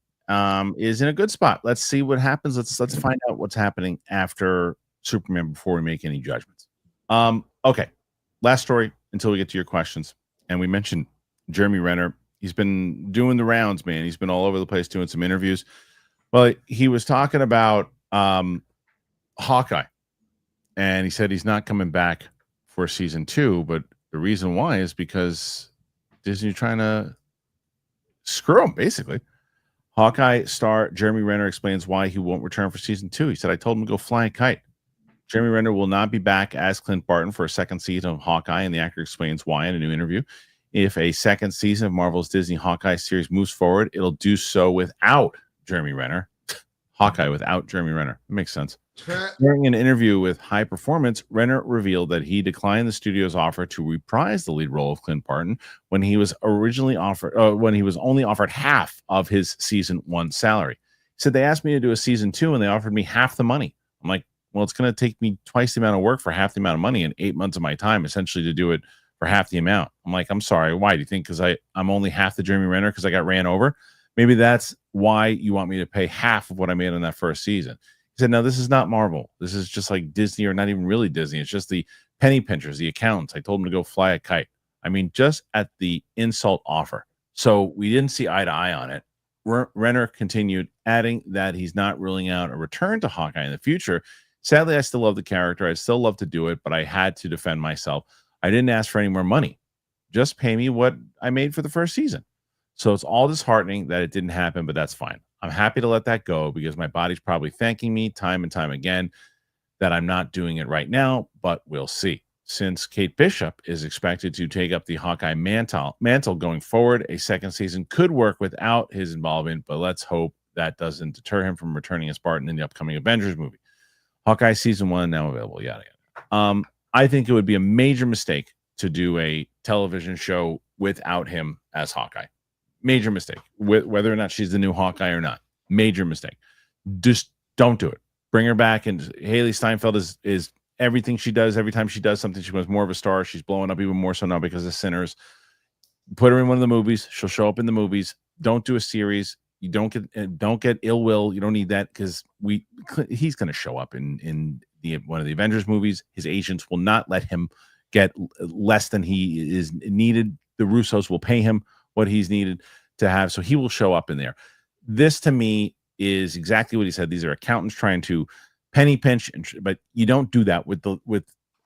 is in a good spot? Let's see what happens. Let's find out what's happening after Superman before we make any judgments. Okay. Last story until we get to your questions. And we mentioned Jeremy Renner. He's been doing the rounds, man. He's been all over the place doing some interviews. Well, he was talking about Hawkeye, and he said he's not coming back for season 2, but the reason why is because Disney's trying to screw him, basically. Hawkeye star Jeremy Renner explains why he won't return for season 2. He said, I told him to go fly a kite. Jeremy Renner will not be back as Clint Barton for a second season of Hawkeye, and the actor explains why in a new interview. If a second season of Marvel's Disney Hawkeye series moves forward, it'll do so without Jeremy Renner. Hawkeye without Jeremy Renner. It makes sense. During an interview with High Performance, Renner revealed that he declined the studio's offer to reprise the lead role of Clint Barton when he was originally offered, when he was only offered half of his season 1 salary. He said, they asked me to do a season 2 and they offered me half the money. I'm like, well, it's going to take me twice the amount of work for half the amount of money and 8 months of my time, essentially, to do it for half the amount. I'm like, I'm sorry. Why? Do you think because I'm only half the Jeremy Renner because I got ran over? Maybe that's why you want me to pay half of what I made on that first season. He said, no, this is not Marvel. This is just like Disney, or not even really Disney. It's just the penny pinchers, the accountants. I told him to go fly a kite. I mean, just at the insult offer. So we didn't see eye to eye on it. Renner continued, adding that he's not ruling out a return to Hawkeye in the future. Sadly, I still love the character. I still love to do it, but I had to defend myself. I didn't ask for any more money. Just pay me what I made for the first season. So it's all disheartening that it didn't happen, but that's fine. I'm happy to let that go because my body's probably thanking me time and time again that I'm not doing it right now, but we'll see. Since Kate Bishop is expected to take up the Hawkeye mantle going forward, a second season could work without his involvement, but let's hope that doesn't deter him from returning as Barton in the upcoming Avengers movie. Hawkeye season 1 now available, yada yada. I think it would be a major mistake to do a television show without him as Hawkeye. Major mistake. Whether or not she's the new Hawkeye or not. Major mistake. Just don't do it. Bring her back. And Haley Steinfeld is everything she does. Every time she does something, she becomes more of a star. She's blowing up even more so now because of Sinners. Put her in one of the movies. She'll show up in the movies. Don't do a series. You don't get ill will. You don't need that because he's going to show up in one of the Avengers movies. His agents will not let him get less than he is needed. The Russos will pay him what he's needed to have, so he will show up in there. This to me is exactly what he said. These are accountants trying to penny pinch, but you don't do that with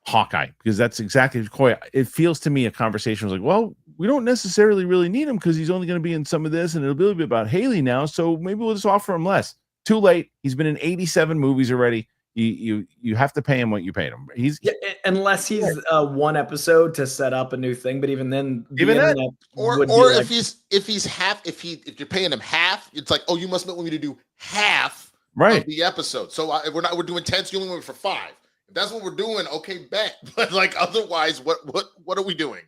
Hawkeye, because that's exactly it feels to me a conversation was like, well, we don't necessarily really need him because he's only going to be in some of this and it'll be a bit about Haley now, so maybe we'll just offer him less. Too late. He's been in 87 movies already. You have to pay him what you paid him. Unless he's one episode to set up a new thing, but even then, or if you're paying him half, it's like, oh, you must want me to do half of the episode. So we're doing 10. So you only went for 5. If that's what we're doing, okay, bet. But like otherwise, what are we doing?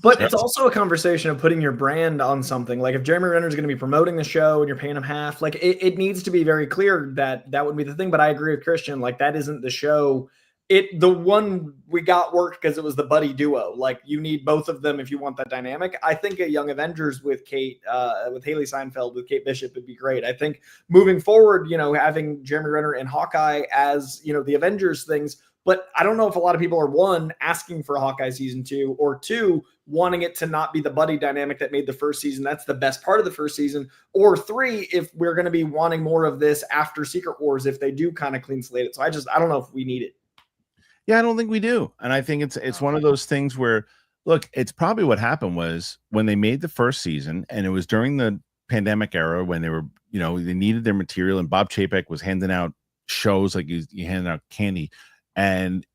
But it's also a conversation of putting your brand on something. Like if Jeremy Renner is going to be promoting the show and you're paying him half, like it needs to be very clear that would be the thing. But I agree with Kristian. Like that isn't the show. The one we got worked because it was the buddy duo. Like you need both of them if you want that dynamic. I think a Young Avengers with with Haley Steinfeld, with Kate Bishop would be great. I think moving forward, having Jeremy Renner and Hawkeye as, the Avengers things. But I don't know if a lot of people are, 1, asking for Hawkeye season 2, or 2, wanting it to not be the buddy dynamic that made the first season. That's the best part of the first season. Or 3, if we're going to be wanting more of this after Secret Wars, if they do kind of clean slate it. So I don't know if we need it. Yeah, I don't think we do. And I think it's one of those things where, look, it's probably what happened was when they made the first season, and it was during the pandemic era when they were, they needed their material, and Bob Chapek was handing out shows like he handed out candy. And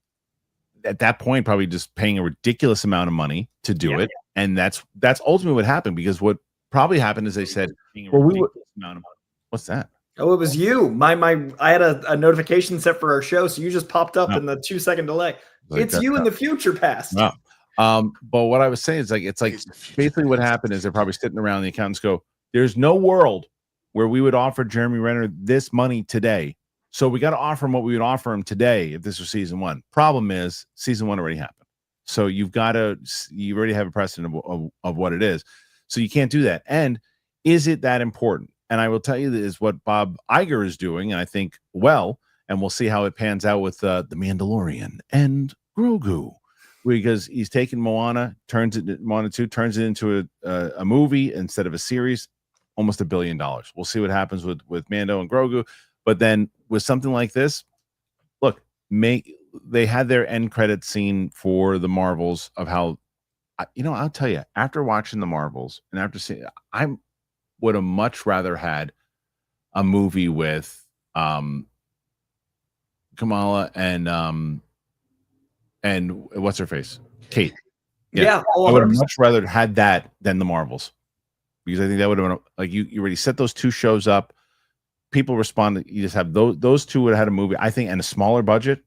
at that point, probably just paying a ridiculous amount of money to do it. And that's ultimately what happened, because what probably happened is they said, well, what's that? Oh, it was you. I had a notification set for our show, so you just popped up in the 2-second delay. Like it's you in the future past. No. But what I was saying is it's like basically what happened is they're probably sitting around, the accountants go, there's no world where we would offer Jeremy Renner this money today. So we got to offer him what we would offer him today if this was season 1. Problem is, season 1 already happened. So you already have a precedent of what it is. So you can't do that. And is it that important? And I will tell you that is what Bob Iger is doing. And I think, and we'll see how it pans out with the Mandalorian and Grogu, because he's taken Moana 2, turns it into a movie instead of a series. almost $1 billion. We'll see what happens with Mando and Grogu. But then with something like this, look, they had their end credit scene for the Marvels of how, I'll tell you, after watching the Marvels and after seeing, I would have much rather had a movie with Kamala and what's her face? Kate. Yeah. I would have much rather had that than the Marvels, because I think that would have been like you already set those two shows up. People responded. You just have those two would have had a movie, I think, and a smaller budget.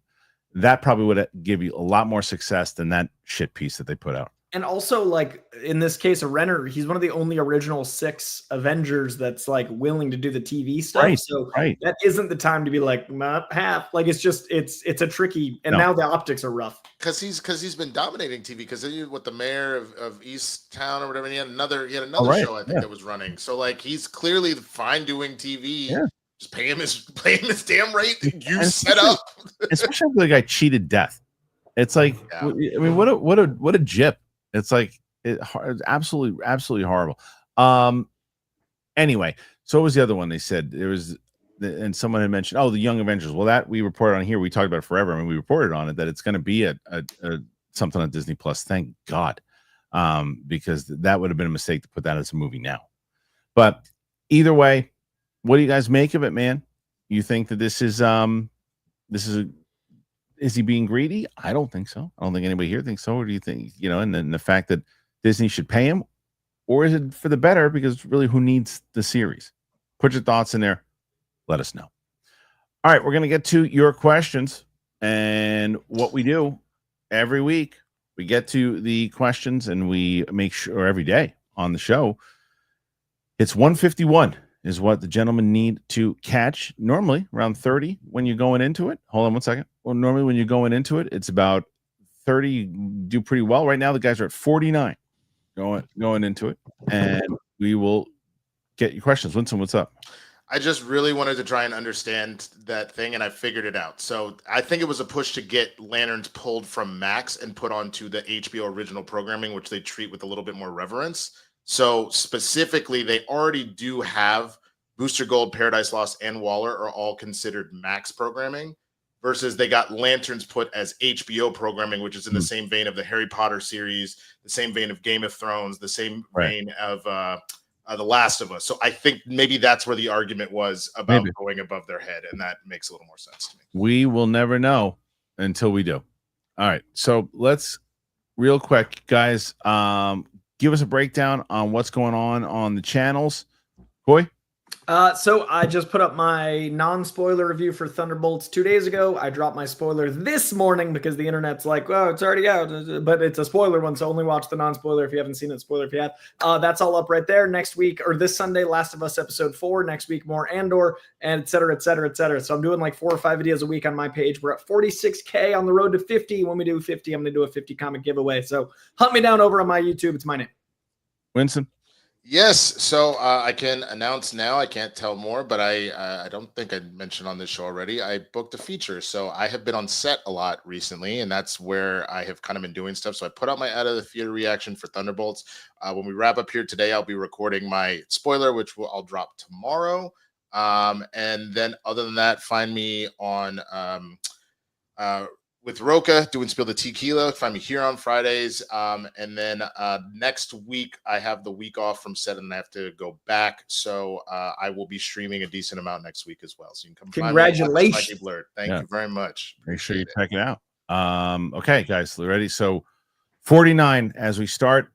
That probably would give you a lot more success than that shit piece that they put out. And also, like in this case of Renner, he's one of the only original 6 Avengers that's like willing to do the TV stuff. Right, so right. that isn't the time to be like half. Like it's just it's a tricky. And now the optics are rough because he's been dominating TV. Because with the mayor of East Town or whatever, and he had another show I think that was running. So like he's clearly fine doing TV. Yeah. Just pay him his damn rate that you set up. Especially if the guy cheated death. It's like I mean, what a jip. It's like it's absolutely horrible. Anyway, so what was the other one they said? There was, and someone had mentioned, the Young Avengers. Well, that we reported on here. We talked about it forever. I mean, we reported on it that it's going to be a something on Disney Plus. Thank God, because that would have been a mistake to put that as a movie now. But either way, what do you guys make of it, man? You think that this is is he being greedy? I don't think so. I don't think anybody here thinks so. Or do you think, and then the fact that Disney should pay him, or is it for the better? Because really, who needs the series? Put your thoughts in there. Let us know. All right, we're going to get to your questions. And what we do every week, we get to the questions and we make sure every day on the show, it's 151 is what the gentlemen need to catch. Normally around 30 when you're going into it. Hold on one second. Well, normally when you're going into it, it's about 30. You do pretty well. Right now, the guys are at 49 going into it. And we will get your questions. Winston, what's up? I just really wanted to try and understand that thing, and I figured it out. So I think it was a push to get Lanterns pulled from Max and put onto the HBO original programming, which they treat with a little bit more reverence. So specifically, they already do have Booster Gold, Paradise Lost, and Waller are all considered Max programming, versus they got Lanterns put as HBO programming, which is in the same vein of the Harry Potter series, the same vein of Game of Thrones, the same vein of The Last of Us. So I think maybe that's where the argument was about going above their head, and that makes a little more sense to me. We will never know until we do. All right, so let's real quick, guys. Give us a breakdown on what's going on the channels. Boy. So I just put up my non-spoiler review for Thunderbolts 2 days ago. I dropped my spoiler this morning because the internet's like, oh, it's already out, but it's a spoiler one, so only watch the non-spoiler if you haven't seen it, spoiler if you have. That's all up right there. Next week, or this Sunday, Last of Us episode 4. Next week, more Andor, and et cetera, et cetera, et cetera. So I'm doing like 4 or 5 videos a week on my page. We're at 46K on the road to 50. When we do 50, I'm going to do a 50 comic giveaway. So hunt me down over on my YouTube. It's my name. Winston? Yes, so I can announce now. I can't tell more, but I don't think I mentioned on this show already. I booked a feature, so I have been on set a lot recently, and that's where I have kind of been doing stuff. So I put out my out of the theater reaction for Thunderbolts. When we wrap up here today, I'll be recording my spoiler, which I'll drop tomorrow. And then other than that, find me on with Roca doing Spill the Tequila. Find me here on Fridays. And then next week, I have the week off from set and I have to go back. So I will be streaming a decent amount next week as well. So you can come Congratulations. find me. Thank you very much. Make sure you check it out. Okay, guys, ready? So 49 as we start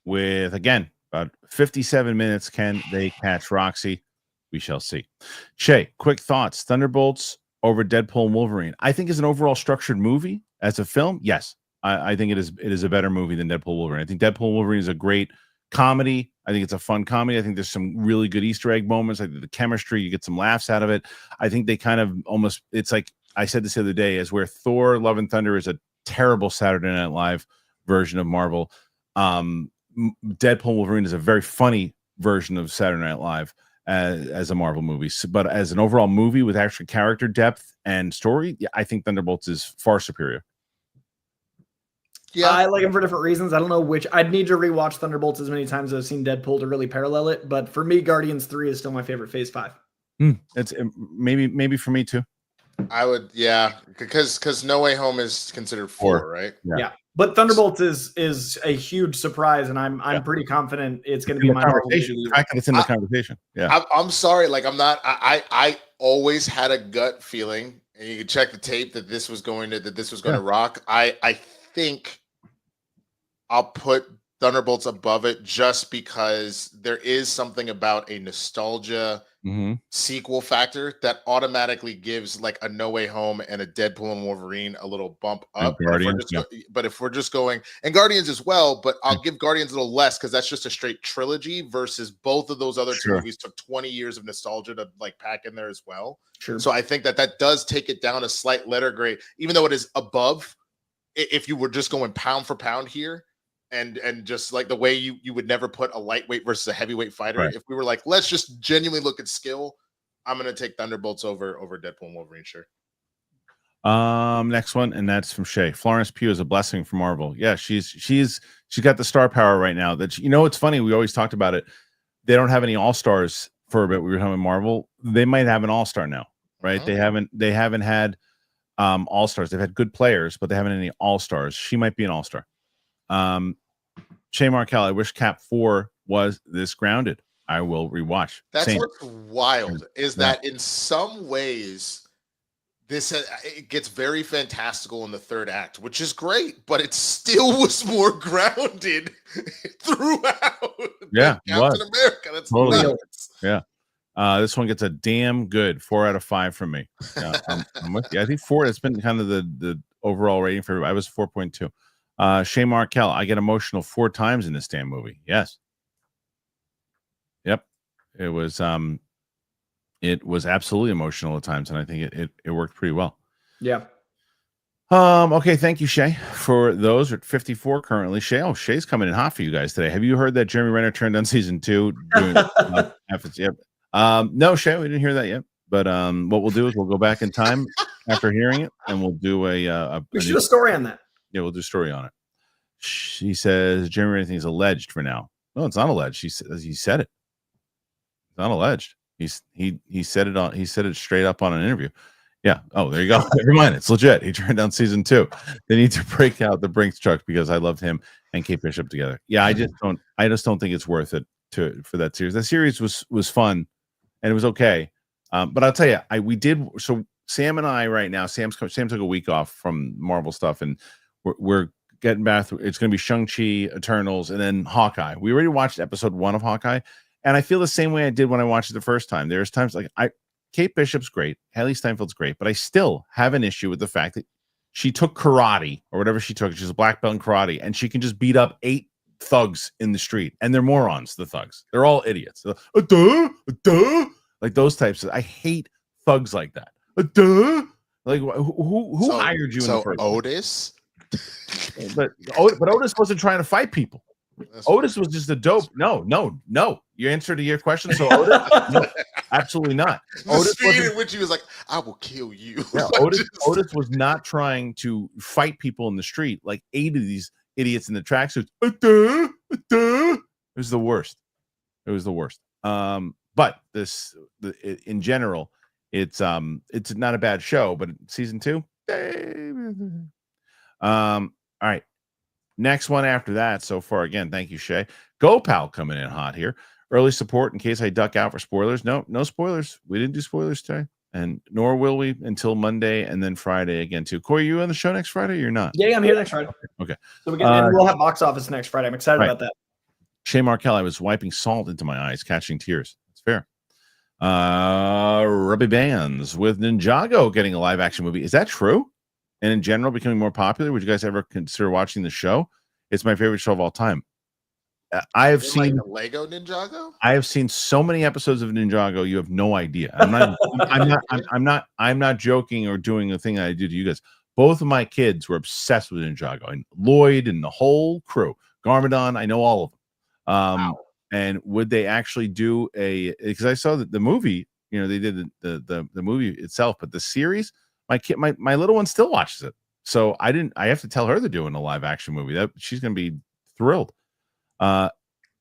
with, again, about 57 minutes. Can they catch Roxy? We shall see. Shay, quick thoughts. Thunderbolts over Deadpool and Wolverine. I think is an overall structured movie as a film. Yes, I think it is a better movie than Deadpool and Wolverine. I think Deadpool and Wolverine is a great comedy. I think it's a fun comedy. I think there's some really good Easter egg moments. I think the chemistry, you get some laughs out of it. I think they kind of almost, it's like I said this the other day, is where Thor Love and Thunder is a terrible Saturday Night Live version of Marvel. Deadpool and Wolverine is a very funny version of Saturday Night Live as a Marvel movie. But as an overall movie with actual character depth and story, I think Thunderbolts is far superior. Yeah, I like him for different reasons. I don't know which. I'd need to rewatch Thunderbolts as many times as I've seen Deadpool to really parallel it. But for me, Guardians 3 is still my favorite Phase 5. It's maybe for me too. I would, because No Way Home is considered 4, right? Yeah. But Thunderbolts is a huge surprise, and I'm pretty confident it's going to be my conversation. The fact that it's in the conversation. Yeah, I'm sorry, like I'm not. I always had a gut feeling, and you can check the tape that this was going to rock. I think I'll put Thunderbolts above it just because there is something about a nostalgia sequel factor that automatically gives like a No Way Home and a Deadpool and Wolverine a little bump up. But if we're just going, and Guardians as well, but I'll give Guardians a little less because that's just a straight trilogy versus both of those other two movies took 20 years of nostalgia to like pack in there as well. Sure. So I think that does take it down a slight letter grade, even though it is above. If you were just going pound for pound here, and just like the way you would never put a lightweight versus a heavyweight fighter. Right. If we were like, let's just genuinely look at skill, I'm going to take Thunderbolts over Deadpool and Wolverine. Sure. Next one, and that's from Shay. Florence Pugh is a blessing for Marvel. Yeah, she's got the star power right now. That it's funny. We always talked about it. They don't have any all-stars for a bit. We were talking about Marvel. They might have an all-star now, right? They haven't had all-stars. They've had good players, but they haven't had any all-stars. She might be an all-star. Shay Markel, I wish Cap 4 was this grounded. I will rewatch. That's what's wild is that in some ways this it gets very fantastical in the third act, which is great, but it still was more grounded throughout. Yeah, Captain America. That's totally nuts. Yeah. This one gets a damn good 4 out of 5 from me. I'm with you. I think 4. It's been kind of the overall rating for everybody. I was 4.2. Shay Markel, I get emotional 4 times in this damn movie. Yes. Yep. It was absolutely emotional at times, and I think it worked pretty well. Yeah. Okay, thank you, Shay, for those. We're at 54 currently. Shay's coming in hot for you guys today. Have you heard that Jeremy Renner turned on season 2 doing efforts? Yep. No, Shay, we didn't hear that yet. But what we'll do is we'll go back in time after hearing it, and we'll do we should do a story on that. Yeah, we'll do a story on it. She says Jeremy Renner is alleged for now. No, it's not alleged. He said it. It's not alleged. He said it on. He said it straight up on an interview. Yeah. Oh, there you go. Never mind. It's legit. He turned down season 2. They need to break out the Brinks truck because I loved him and Kate Bishop together. Yeah, I just don't think it's worth it for that series. That series was fun and it was okay. But I'll tell you, we did. So Sam and I right now. Sam took a week off from Marvel stuff, and we're getting back. It's going to be Shang-Chi, Eternals, and then Hawkeye. We already watched episode 1 of Hawkeye, and I feel the same way I did when I watched it the first time. There's times like Kate Bishop's great, Haley Steinfeld's great, but I still have an issue with the fact that she took karate or whatever she took. She's a black belt in karate, and she can just beat up 8 thugs in the street, and they're morons. The thugs, they're all idiots. Like those types. I hate thugs like that. Like who hired you in the first Otis? But Otis wasn't trying to fight people. Otis was just a dope. No. Your answer to your question. So Otis, no, absolutely not. The speed in which he was like, "I will kill you." Yeah, Otis was not trying to fight people in the street like 8 of these idiots in the tracksuits. It was the worst. But in general, it's not a bad show. But season 2, all right. Next one after that. So far, again, thank you, Shay. Go Pal coming in hot here. Early support in case I duck out for spoilers. No spoilers. We didn't do spoilers today, and nor will we until Monday and then Friday again too. Corey, you on the show next Friday? Or you're not? Yeah, I'm here next Friday. Okay. So we'll have box office next Friday. I'm excited about that. Shay Markel, I was wiping salt into my eyes, catching tears. It's fair. Rubby Bands with Ninjago getting a live action movie. Is that true? And in general, becoming more popular. Would you guys ever consider watching the show? It's my favorite show of all time. I have seen like Lego Ninjago. I have seen so many episodes of Ninjago. You have no idea. I'm not joking or doing the thing I do to you guys. Both of my kids were obsessed with Ninjago, and Lloyd and the whole crew. Garmadon, I know all of them. Wow. And would they actually do because I saw that the movie, they did the movie itself, but the series, my little one still watches it. So I have to tell her they're doing a live action movie. That she's going to be thrilled.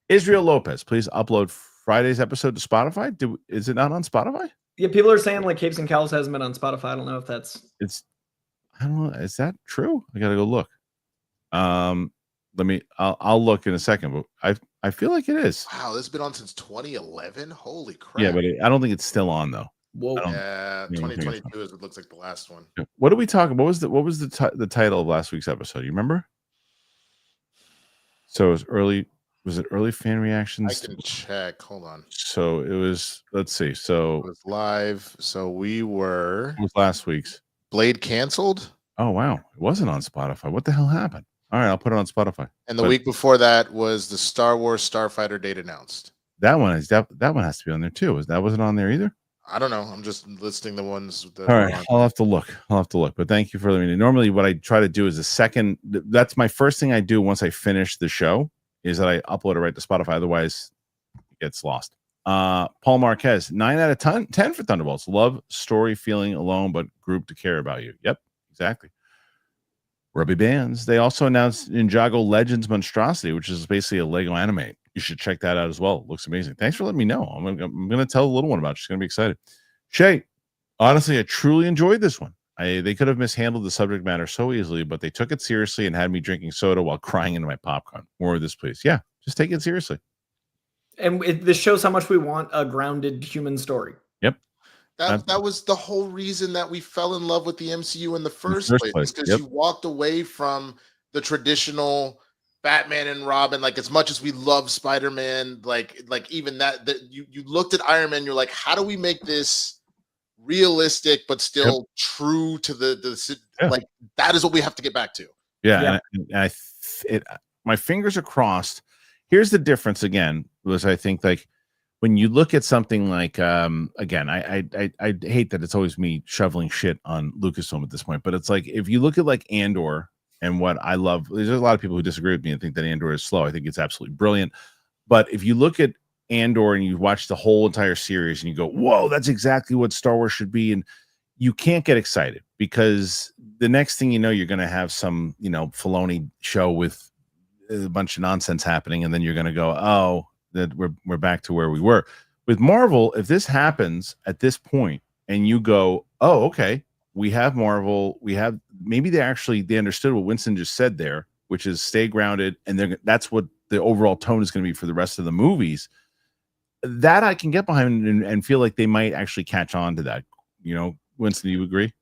Israel Lopez, please upload Friday's episode to Spotify. Is it not on Spotify? Yeah, people are saying like Capes and Cowls hasn't been on Spotify. I don't know if that's. I don't know. Is that true? I gotta go look. I'll look in a second, but I feel like it is. Wow, this has been on since 2011. Holy crap! Yeah, but I don't think it's still on though. Whoa. Yeah, 2022 is it looks like the last one. What are we talking? What was the title of last week's episode? You remember? So it was early. Was it early fan reactions? I can check. Hold on. So it was. Let's see. So it was live. So we were. It was last week's. Blade canceled. Oh wow, it wasn't on Spotify. What the hell happened? All right, I'll put it on Spotify. And the week before that was the Star Wars Starfighter date announced. That one has to be on there too. That wasn't on there either. I don't know. I'm just listing the ones. All right, I'll have to look. But thank you for letting me know. Normally, what I try to do is that's my first thing I do once I finish the show is that I upload it right to Spotify. Otherwise, it gets lost. Paul Marquez, 9 out of 10 for Thunderbolts. Love story, feeling alone, but group to care about you. Yep, exactly. Rubby Bands. They also announced Ninjago Legends Monstrosity, which is basically a Lego anime. You should check that out as well. It looks amazing. Thanks for letting me know. I'm going to tell the little one about it. She's going to be excited. Shay, honestly, I truly enjoyed this one. They could have mishandled the subject matter so easily, but they took it seriously and had me drinking soda while crying into my popcorn. More of this, please. Yeah, just take it seriously. And this shows how much we want a grounded human story. Yep. That was the whole reason that we fell in love with the MCU in the first place. Because you walked away from the traditional Batman and Robin. Like, as much as we love Spider-Man, like even that you looked at Iron Man, you're like, how do we make this realistic but still true to the like, that is what we have to get back to. Yeah. And my fingers are crossed. Here's the difference again, was I think like when you look at something like again, I hate that it's always me shoveling shit on Lucasfilm at this point, but it's like if you look at like Andor and what I love, there's a lot of people who disagree with me and think that Andor is slow. I think it's absolutely brilliant. But if you look at Andor and you watch the whole entire series and you go, whoa, that's exactly what Star Wars should be, and you can't get excited because the next thing you know, you're going to have some, Filoni show with a bunch of nonsense happening, and then you're going to go, oh, that we're back to where we were. With Marvel, if this happens at this point and you go, oh, okay, we have Marvel, maybe they understood what Winston just said there, which is stay grounded, and that's what the overall tone is going to be for the rest of the movies. That I can get behind and feel like they might actually catch on to that. Winston, do you agree?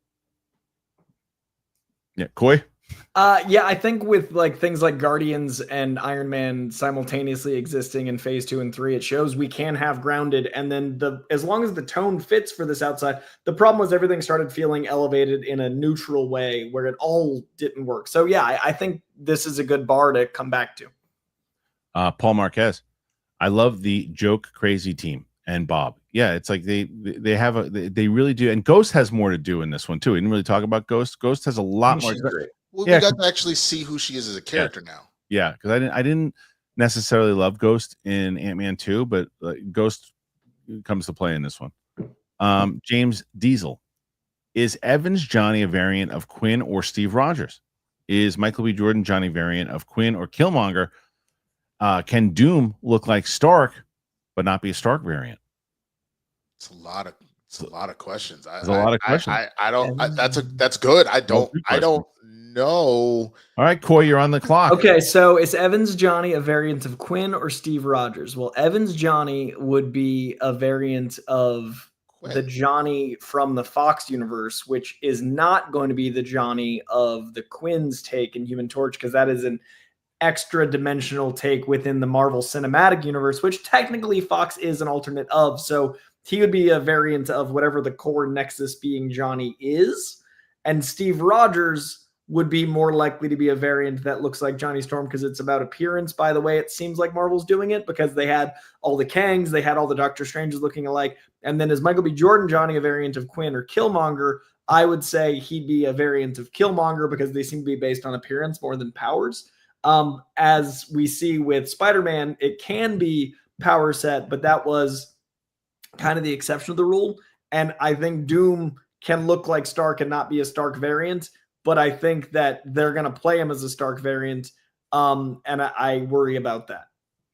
Yeah, Coy? Yeah, I think with like things like Guardians and Iron Man simultaneously existing in phase 2 and 3, it shows we can have grounded, and then as long as the tone fits for this outside, the problem was everything started feeling elevated in a neutral way where it all didn't work. So yeah, I think this is a good bar to come back to. Paul Marquez, I love the joke crazy team and Bob. Yeah, it's like they really do, and Ghost has more to do in this one too. We didn't really talk about Ghost. Ghost has a lot more. Well, we got to actually see who she is as a character now. Yeah, because I didn't necessarily love Ghost in Ant-Man 2, but Ghost comes to play in this one. James Diesel, is Evans Johnny a variant of Quinn or Steve Rogers? Is Michael B. Jordan Johnny variant of Quinn or Killmonger? Can Doom look like Stark, but not be a Stark variant? It's a lot of questions. There's a lot of questions. That's good. I don't know. All right, Coy, you're on the clock. Okay, so is Evans Johnny a variant of Quinn or Steve Rogers? Well, Evans Johnny would be a variant of Quinn, the Johnny from the Fox universe, which is not going to be the Johnny of the Quinn's take in Human Torch, because that is an extra dimensional take within the Marvel Cinematic Universe, which technically Fox is an alternate of. So he would be a variant of whatever the core nexus being Johnny is. And Steve Rogers would be more likely to be a variant that looks like Johnny Storm, because it's about appearance. By the way, it seems like Marvel's doing it because they had all the Kangs, they had all the Doctor Stranges looking alike. And then is Michael B. Jordan Johnny a variant of Quinn or Killmonger? I would say he'd be a variant of Killmonger because they seem to be based on appearance more than powers. As we see with Spider-Man, it can be power set, but that was kind of the exception of the rule. And I think Doom can look like Stark and not be a Stark variant. but I think that they're going to play him as a Stark variant. And I worry about that.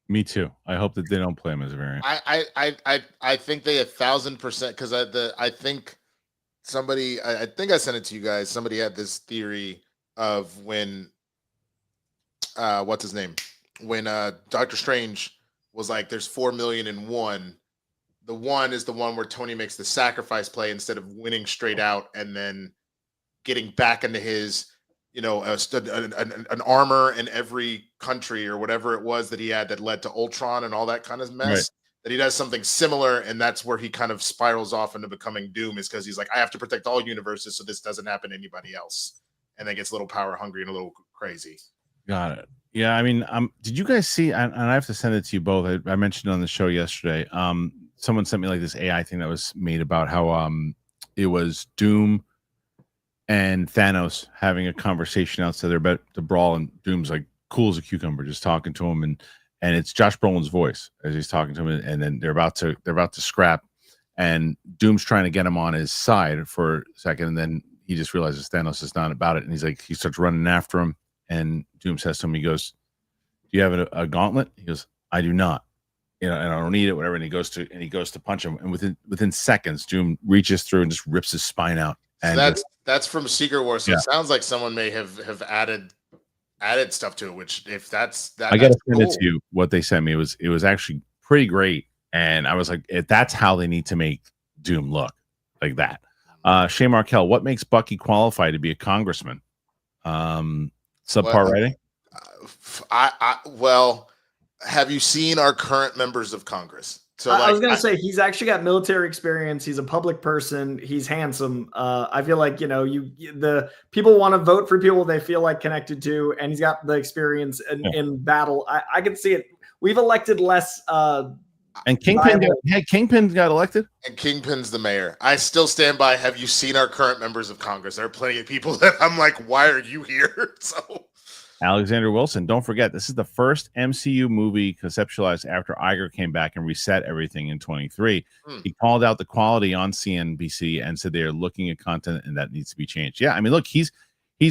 Me too. I hope that they don't play him as a variant. I think they 1,000%, because I think somebody, I think I sent it to you guys. Somebody had this theory of when what's his name? When Doctor Strange was like, there's 4 million in one. The one is the one where Tony makes the sacrifice play instead of winning straight out and then getting back into his, you know, an armor in every country or whatever it was that he had that led to Ultron and all that kind of mess. Right. That he does something similar, and that's where he kind of spirals off into becoming Doom, is because he's like, I have to protect all universes so this doesn't happen to anybody else, and then gets a little power hungry and a little crazy. Got it. Yeah, I mean, did you guys see? And I have to send it to you both. I mentioned it on the show yesterday. Someone sent me like this AI thing that was made about how it was Doom and Thanos having a conversation outside there about the brawl, and Doom's like cool as a cucumber, just talking to him, and it's Josh Brolin's voice as he's talking to him, and then they're about to scrap, and Doom's trying to get him on his side for a second, and then he just realizes Thanos is not about it, and he starts running after him, and Doom says to him, he goes, "Do you have a gauntlet?" He goes, "I do not, you know, and I don't need it, whatever." And he goes to punch him, and within seconds, Doom reaches through and just rips his spine out. And so that's from Secret Wars. So yeah. It sounds like someone may have added stuff to it, which if that's that, I gotta send it to you. What they sent me it was actually pretty great, and I was like, if that's how they need to make Doom look, like that. Shay Markel, what makes Bucky qualify to be a congressman? Subpar writing. Well, have you seen our current members of Congress? So I was gonna say he's actually got military experience. He's a public person. He's handsome. I feel like, you know, the people want to vote for people they feel like connected to, and he's got the experience in battle. I can see it. We've elected less. And Kingpin got elected. And Kingpin's the mayor. I still stand by. Have you seen our current members of Congress? There are plenty of people that I'm like, why are you here? So. Alexander Wilson, don't forget, this is the first MCU movie conceptualized after Iger came back and reset everything in 23. He called out the quality on CNBC and said they are looking at content and that needs to be changed. Yeah, I mean, look, he's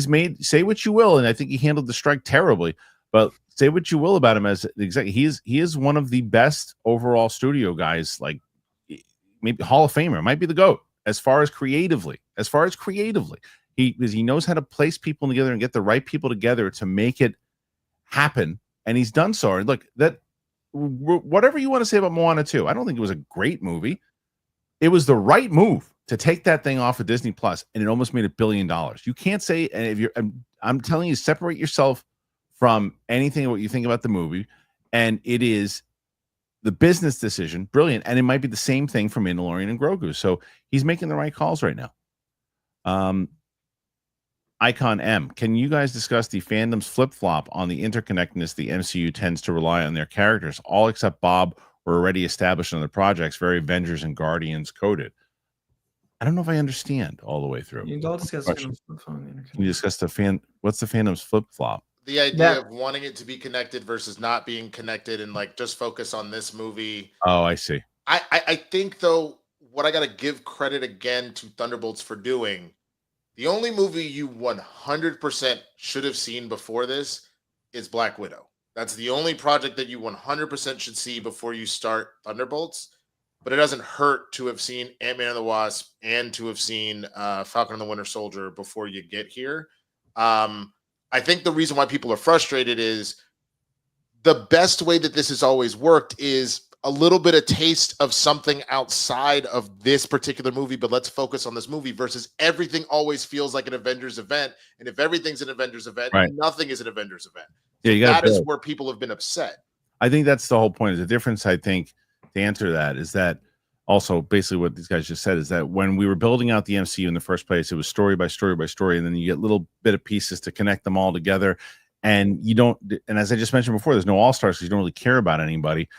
made, say what you will, and I think he handled the strike terribly, but say what you will about him as exactly, he is one of the best overall studio guys, like maybe Hall of Famer, might be the GOAT as far as creatively. He knows how to place people together and get the right people together to make it happen, and he's done so. Look, that whatever you want to say about Moana 2, I don't think it was a great movie. It was the right move to take that thing off of Disney Plus, and it almost made $1 billion. You can't say, and if you're, I'm telling you, separate yourself from anything what you think about the movie, and it is the business decision, brilliant, and it might be the same thing for Mandalorian and Grogu. So he's making the right calls right now. Icon M, can you guys discuss the fandom's flip-flop on the interconnectedness the MCU tends to rely on their characters? All except Bob were already established on the projects, very Avengers and Guardians coded. I don't know if I understand all the way through. You can discuss what's the fandom's flip-flop? The idea of wanting it to be connected versus not being connected, and like just focus on this movie. Oh, I see. I think, though, what I got to give credit again to Thunderbolts for doing, the only movie you 100% should have seen before this is Black Widow. That's the only project that you 100% should see before you start Thunderbolts. But it doesn't hurt to have seen Ant-Man and the Wasp and to have seen Falcon and the Winter Soldier before you get here. I think the reason why people are frustrated is the best way that this has always worked is a little bit of taste of something outside of this particular movie, but let's focus on this movie, versus everything always feels like an Avengers event. And if everything's an Avengers event, right, nothing is an Avengers event. Yeah, that is where people have been upset. I think that's the whole point. Is the difference, I think, to answer that is that also basically what these guys just said is that when we were building out the MCU in the first place, it was story by story by story, and then you get little bit of pieces to connect them all together. And you don't, and as I just mentioned before, there's no all-stars, because you don't really care about anybody.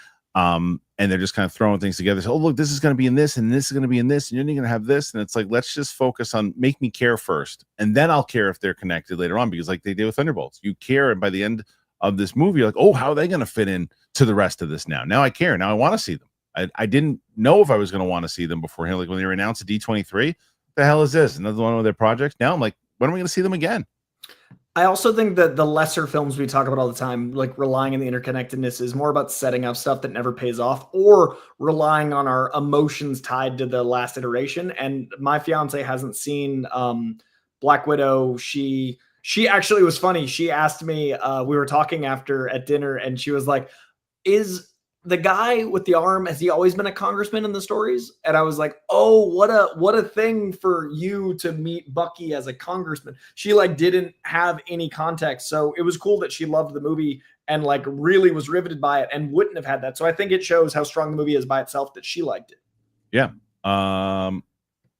And they're just kind of throwing things together. So, oh, look, this is going to be in this, and this is going to be in this, and you're going to have this. And it's like, let's just focus on make me care first. And then I'll care if they're connected later on, because like they did with Thunderbolts, you care. And by the end of this movie, you're like, oh, how are they going to fit in to the rest of this now? Now I care. Now I want to see them. I didn't know if I was going to want to see them beforehand. Like when they were announced at D23, the hell is this? Another one of their projects? Now I'm like, when are we going to see them again? I also think that the lesser films we talk about all the time, like relying on the interconnectedness, is more about setting up stuff that never pays off or relying on our emotions tied to the last iteration. And my fiance hasn't seen Black Widow. She actually was funny. She asked me, we were talking after at dinner, and she was like, is the guy with the arm, has he always been a congressman in the stories? And I was like, oh, what a thing for you to meet Bucky as a congressman. She like didn't have any context. So it was cool that she loved the movie and like really was riveted by it and wouldn't have had that. So I think it shows how strong the movie is by itself that she liked it. Yeah.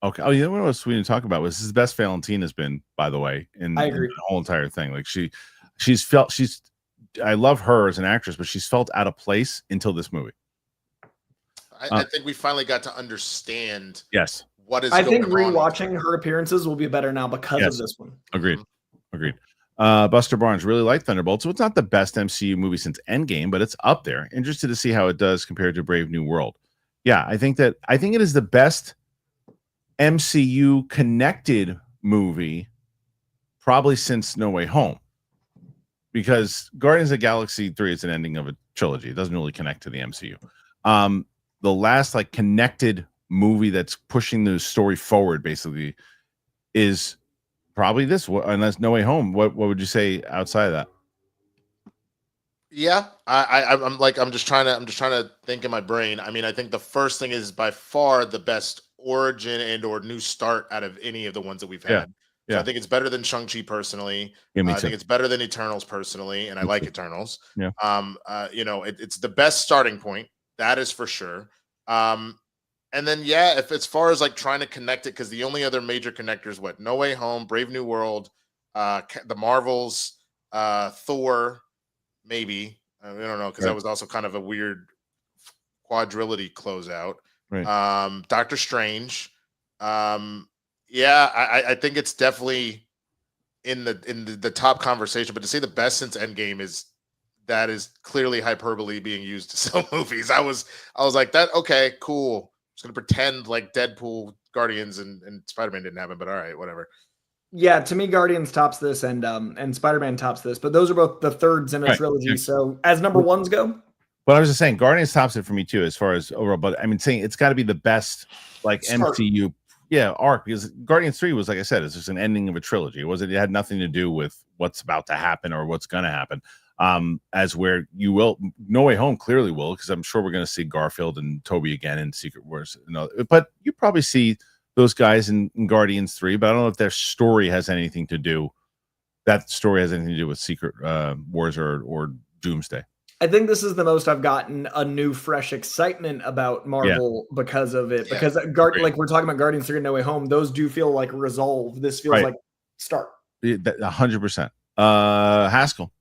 Okay. Oh, you know what else we didn't talk about was this is the best Valentine has been, by the way, in the whole entire thing. Like I love her as an actress, but she's felt out of place until this movie. I think we finally got to understand. Yes. What is? I think rewatching her appearances will be better now because of this one. Agreed. Buster Barnes really liked Thunderbolts. So it's not the best MCU movie since Endgame, but it's up there. Interested to see how it does compared to Brave New World. Yeah, I think it is the best MCU connected movie probably since No Way Home. Because Guardians of the Galaxy 3 is an ending of a trilogy. It doesn't really connect to the MCU. The last like connected movie that's pushing the story forward basically is probably this. Unless No Way Home. What would you say outside of that? Yeah, I'm just trying to think in my brain. I mean, I think the first thing is by far the best origin and or new start out of any of the ones that we've had. So I think it's better than Shang-Chi personally. I think it's better than Eternals personally, and I like Eternals. Yeah. It's the best starting point. That is for sure. And then if as far as like trying to connect it, because the only other major connectors, No Way Home, Brave New World, the Marvels, Thor, maybe. I don't know, because that was also kind of a weird quadrilogy closeout. Right. Doctor Strange. I think it's definitely in the top conversation, but to say the best since Endgame is clearly hyperbole being used to sell movies. I was like, that okay, cool. I'm just gonna pretend like Deadpool, Guardians, and Spider-Man didn't happen, but all right, whatever. Yeah, to me, Guardians tops this, and Spider-Man tops this, but those are both the thirds in a trilogy. Yeah. So as number ones go. But I was just saying, Guardians tops it for me too, as far as overall. But I mean, saying it's got to be the best like MCU. Yeah, arc, because Guardians 3 was, like I said, it's just an ending of a trilogy. It had nothing to do with what's about to happen or what's going to happen. As where you will, No Way Home clearly will, because I'm sure we're going to see Garfield and Toby again in Secret Wars. But you probably see those guys in Guardians 3, but I don't know if their story has anything to do. That story has anything to do with Secret Wars or Doomsday. I think this is the most I've gotten a new, fresh excitement about Marvel because of it. Yeah. Because like we're talking about Guardians 3 and No Way Home, those do feel like resolve. This feels like start. 100%. Haskell,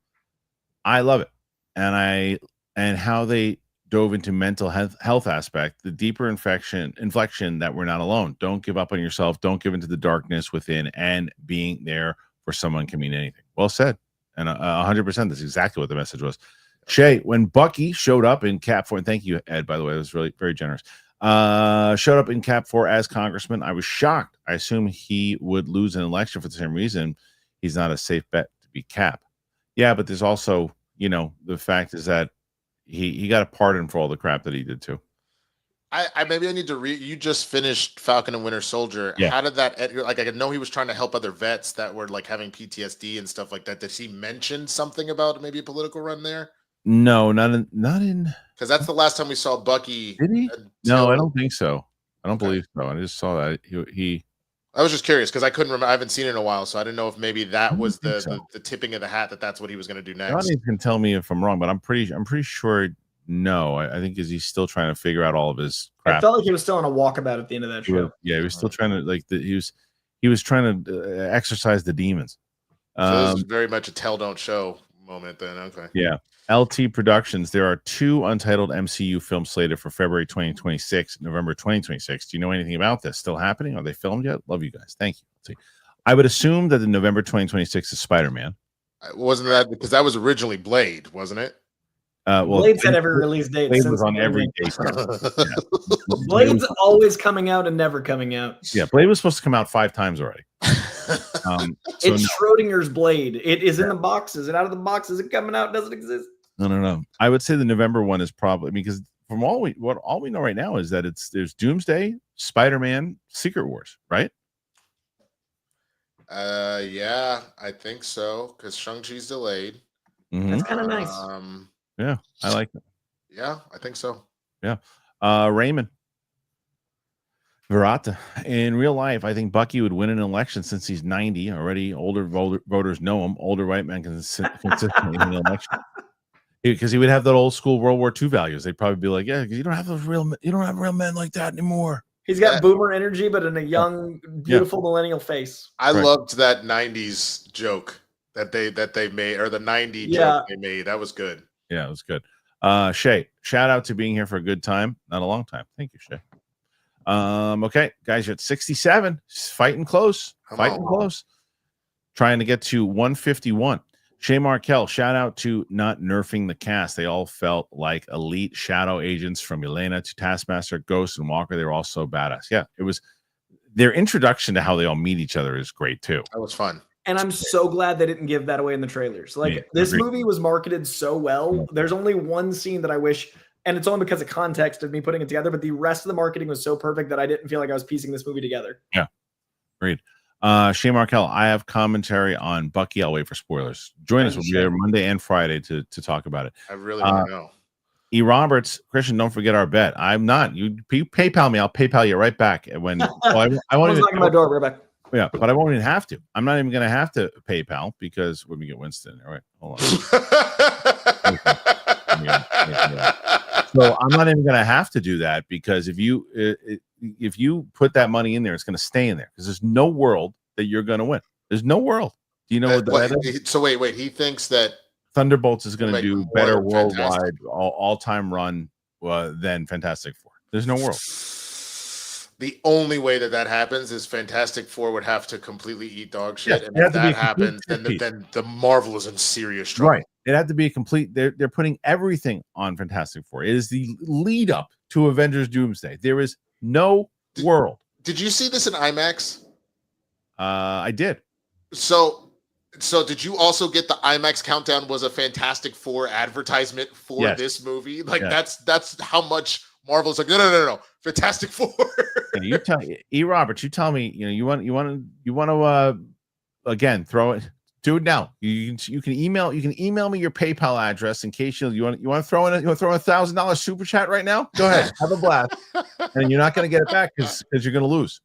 I love it, and how they dove into mental health aspect, the deeper inflection that we're not alone. Don't give up on yourself. Don't give into the darkness within, and being there for someone can mean anything. Well said, and 100%. That's exactly what the message was. Shay, when Bucky showed up in Cap 4, and thank you, Ed, by the way, it was really very generous. Showed up in Cap 4 as congressman, I was shocked. I assumed he would lose an election for the same reason. He's not a safe bet to be Cap. Yeah, but there's also, the fact is that he got a pardon for all the crap that he did too. Maybe I need to read. You just finished Falcon and Winter Soldier. Yeah. How did that? Like, I know he was trying to help other vets that were like having PTSD and stuff like that. Did he mention something about maybe a political run there? No, not in. Because that's the last time we saw Bucky. Did he? No, I don't think so. I don't believe so. I just saw that he. I was just curious because I couldn't remember. I haven't seen it in a while, so I didn't know if maybe that was the tipping of the hat that's what he was going to do next. Johnny can tell me if I'm wrong, but I'm pretty sure. No, I think is he's still trying to figure out all of his crap. I felt like he was still on a walkabout at the end of that show. He was still trying to he was trying to exercise the demons. So this is very much a tell don't show moment then. Okay. Yeah. LT Productions. There are 2 untitled MCU films slated for February 2026, November 2026. Do you know anything about this? Still happening? Are they filmed yet? Love you guys. Thank you. I would assume that the November 2026 is Spider-Man. Wasn't that because that was originally Blade, wasn't it? Blade's had every release date. Blade was on every day. Blade's always coming out and never coming out. Yeah, Blade was supposed to come out 5 times already. So It's Schrodinger's blade. It is in the box. Is it out of the box? Is it coming out? Does it exist? no. I would say the November one is probably because from all we know right now is that there's Doomsday, Spider-Man, Secret Wars, right? Yeah, I think so because Shang-Chi's delayed. That's kind of nice. Yeah, I like it. Yeah, I think so. Yeah. Raymond Verata. In real life, I think Bucky would win an election since he's 90 already. Older voters know him. Older white men consistently in the election because he would have that old school World War II values. They'd probably be like, "Yeah, you don't have real men like that anymore." He's got boomer energy, but in a young, beautiful millennial face. I loved that '90s joke that they made, or the '90s joke they made. That was good. Yeah, it was good. Shay, shout out to being here for a good time, not a long time. Thank you, Shay. Okay, guys, you're at 67. Fighting close. Trying to get to 151. Shay Markel, shout out to not nerfing the cast. They all felt like elite shadow agents from Yelena to Taskmaster, Ghost, and Walker. They were all so badass. Yeah, it was their introduction to how they all meet each other is great too. That was fun. And I'm so glad they didn't give that away in the trailers. Like this movie was marketed so well. There's only one scene that I wish, and it's only because of context of me putting it together, but the rest of the marketing was so perfect that I didn't feel like I was piecing this movie together. Yeah. Agreed. Shay Markel, I have commentary on Bucky. I'll wait for spoilers. Join us. We'll be there Monday and Friday to talk about it. I really want to know. E. Roberts, Kristian, don't forget our bet. I'm not. You PayPal me. I'll PayPal you right back. When I won't even knocking my door, Rebecca. Yeah, but I won't even have to. I'm not even going to have to PayPal because when we get Winston. All right, hold on. So I'm not even going to have to do that because if you put that money in there, it's going to stay in there because there's no world that you're going to win. There's no world. Do you know what that is? So wait. He thinks that Thunderbolts is going to do better worldwide all-time run than Fantastic Four. There's no world. The only way that happens is Fantastic Four would have to completely eat dog shit, and if that happens, then the Marvel is in serious trouble. Right. It had to be a complete. They're putting everything on Fantastic Four. It is the lead up to Avengers Doomsday. There is no world. Did you see this in IMAX? I did. So did you also get the IMAX countdown was a Fantastic Four advertisement for this movie? Like that's how much Marvel's like, no. Fantastic Four. You tell E. Roberts, you tell me, you want to again throw it. Do it now. You can email me your PayPal address in case you want to throw in $1,000 super chat right now. Go ahead, have a blast, and you're not going to get it back because you're going to lose.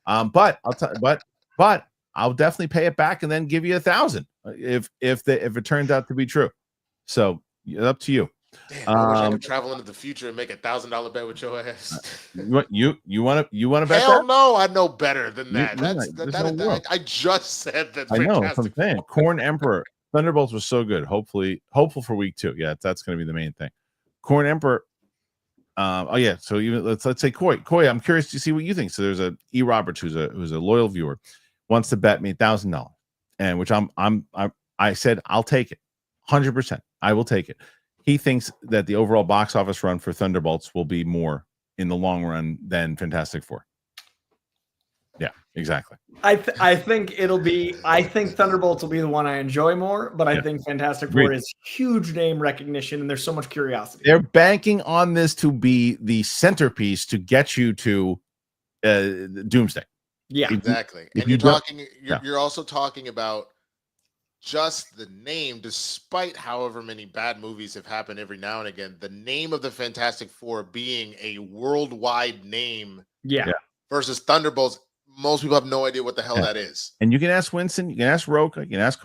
But I'll definitely pay it back and then give you 1,000 if it turns out to be true. So it's up to you. Damn, I wish I could travel into the future and make $1,000 bet with your ass. You want to bet? Hell that? no, I know better than that. I just said that. I know. That's what I'm saying. Corn Emperor Thunderbolts was so good. Hopeful for week 2. Yeah, that's going to be the main thing. Corn Emperor. So even let's say Coy. I'm curious to see what you think. So there's a E. Roberts who's a loyal viewer wants to bet me $1,000, and which I said I'll take it 100%. I will take it. He thinks that the overall box office run for Thunderbolts will be more in the long run than Fantastic Four. Yeah, exactly. I think Thunderbolts will be the one I enjoy more, but I think Fantastic Four is huge name recognition, and there's so much curiosity. They're banking on this to be the centerpiece to get you to Doomsday. Yeah, exactly. And you're also talking about just the name, despite however many bad movies have happened every now and again, the name of the Fantastic Four being a worldwide name versus Thunderbolts, most people have no idea what the hell that is. And you can ask Winston, you can ask Roka, you can ask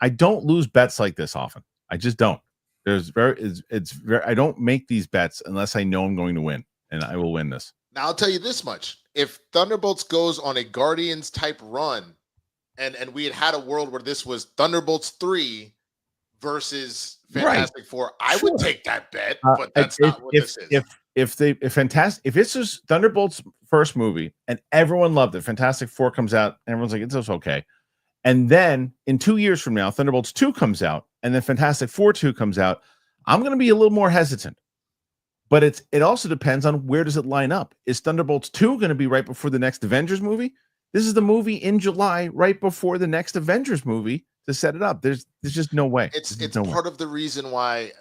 I don't lose bets like this often. I just don't. I don't make these bets unless I know I'm going to win, and I will win this. Now I'll tell you this much. If Thunderbolts goes on a Guardians type run, and we had a world where this was Thunderbolts 3 versus Fantastic Four, I would take that bet, but that's not what this is. If this is Thunderbolts' first movie and everyone loved it, Fantastic Four comes out and everyone's like, it's okay. And then in 2 years from now, Thunderbolts 2 comes out and then Fantastic Four 2 comes out, I'm going to be a little more hesitant. But it also depends on where does it line up. Is Thunderbolts 2 going to be right before the next Avengers movie? This is the movie in July, right before the next Avengers movie to set it up. There's just no way. It's no part way. of the reason why.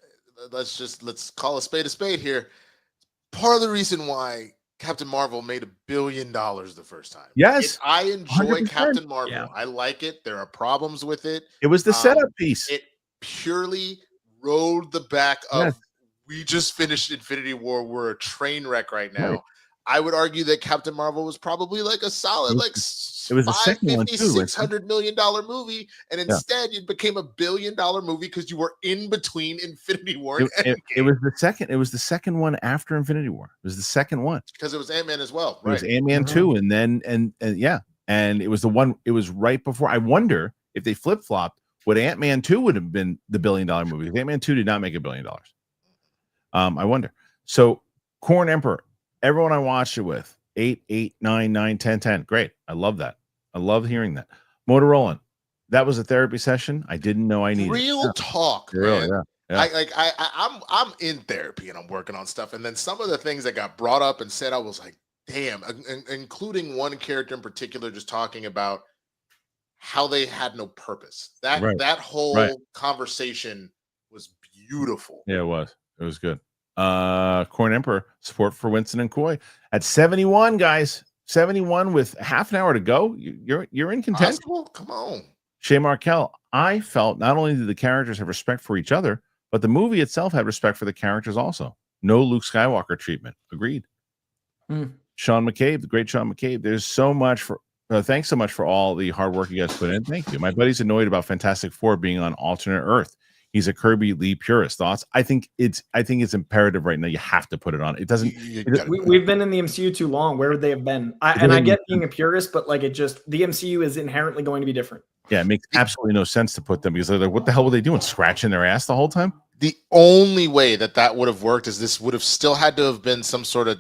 Let's call a spade here. Part of the reason why Captain Marvel made $1 billion the first time. Yes, I enjoy 100%. Captain Marvel. Yeah. I like it. There are problems with it. It was the setup piece. It purely rode the back of. Yes. We just finished Infinity War. We're a train wreck right now. Right. I would argue that Captain Marvel was probably like a solid, it was the second one too, $600 million movie, and instead it became $1 billion movie because you were in between Infinity War and it was the second. It was the second one after Infinity War. It was the second one because it was Ant-Man as well. It was Ant-Man 2, and then and it was the one. It was right before. I wonder if they flip flopped, would Ant-Man 2 would have been the $1 billion movie? Ant-Man 2 did not make $1 billion. I wonder. So, Corn Emperor. Everyone I watched it with 8, 8, 9, 9, 10, 10. Great. I love that. I love hearing that. Motorola. That was a therapy session. I didn't know I needed. Real talk, man. I'm in therapy and I'm working on stuff. And then some of the things that got brought up and said, I was like, damn, including one character in particular, just talking about how they had no purpose. That whole conversation was beautiful. Yeah, it was. It was good. Corn Emperor, support for Winston and Coy at 71, guys. 71 with half an hour to go. You're in contention. Come on. Shay Markel, I felt not only did the characters have respect for each other, but the movie itself had respect for the characters also. No Luke Skywalker treatment. Agreed. Sean McCabe, the great Sean McCabe. There's so much for thanks so much for all the hard work you guys put in. Thank you. My buddy's annoyed about Fantastic Four being on alternate Earth. He's a Kirby Lee purist. Thoughts? I think it's imperative right now. You have to put it on. It doesn't. We've been in the MCU too long. Where would they have been? I get being a purist, but like the MCU is inherently going to be different. Yeah, it makes absolutely no sense to put them because they're like, what the hell were they doing? Scratching their ass the whole time? The only way that would have worked is this would have still had to have been some sort of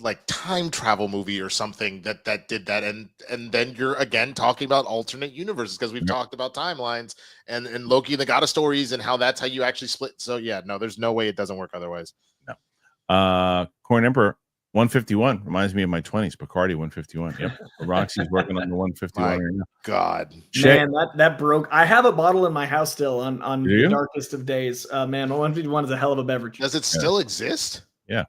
like time travel movie or something that did that, and then you're again talking about alternate universes because we've talked about timelines and Loki and the God of Stories and how that's how you actually split. So yeah, no, there's no way it doesn't work otherwise. No. Corn Emperor 151 reminds me of my 20s. Bacardi 151. Yep. Roxy's working on the 151 right now. God, man, that broke. I have a bottle in my house still on the darkest of days. Man, 151 is a hell of a beverage. Does it still exist? Yeah.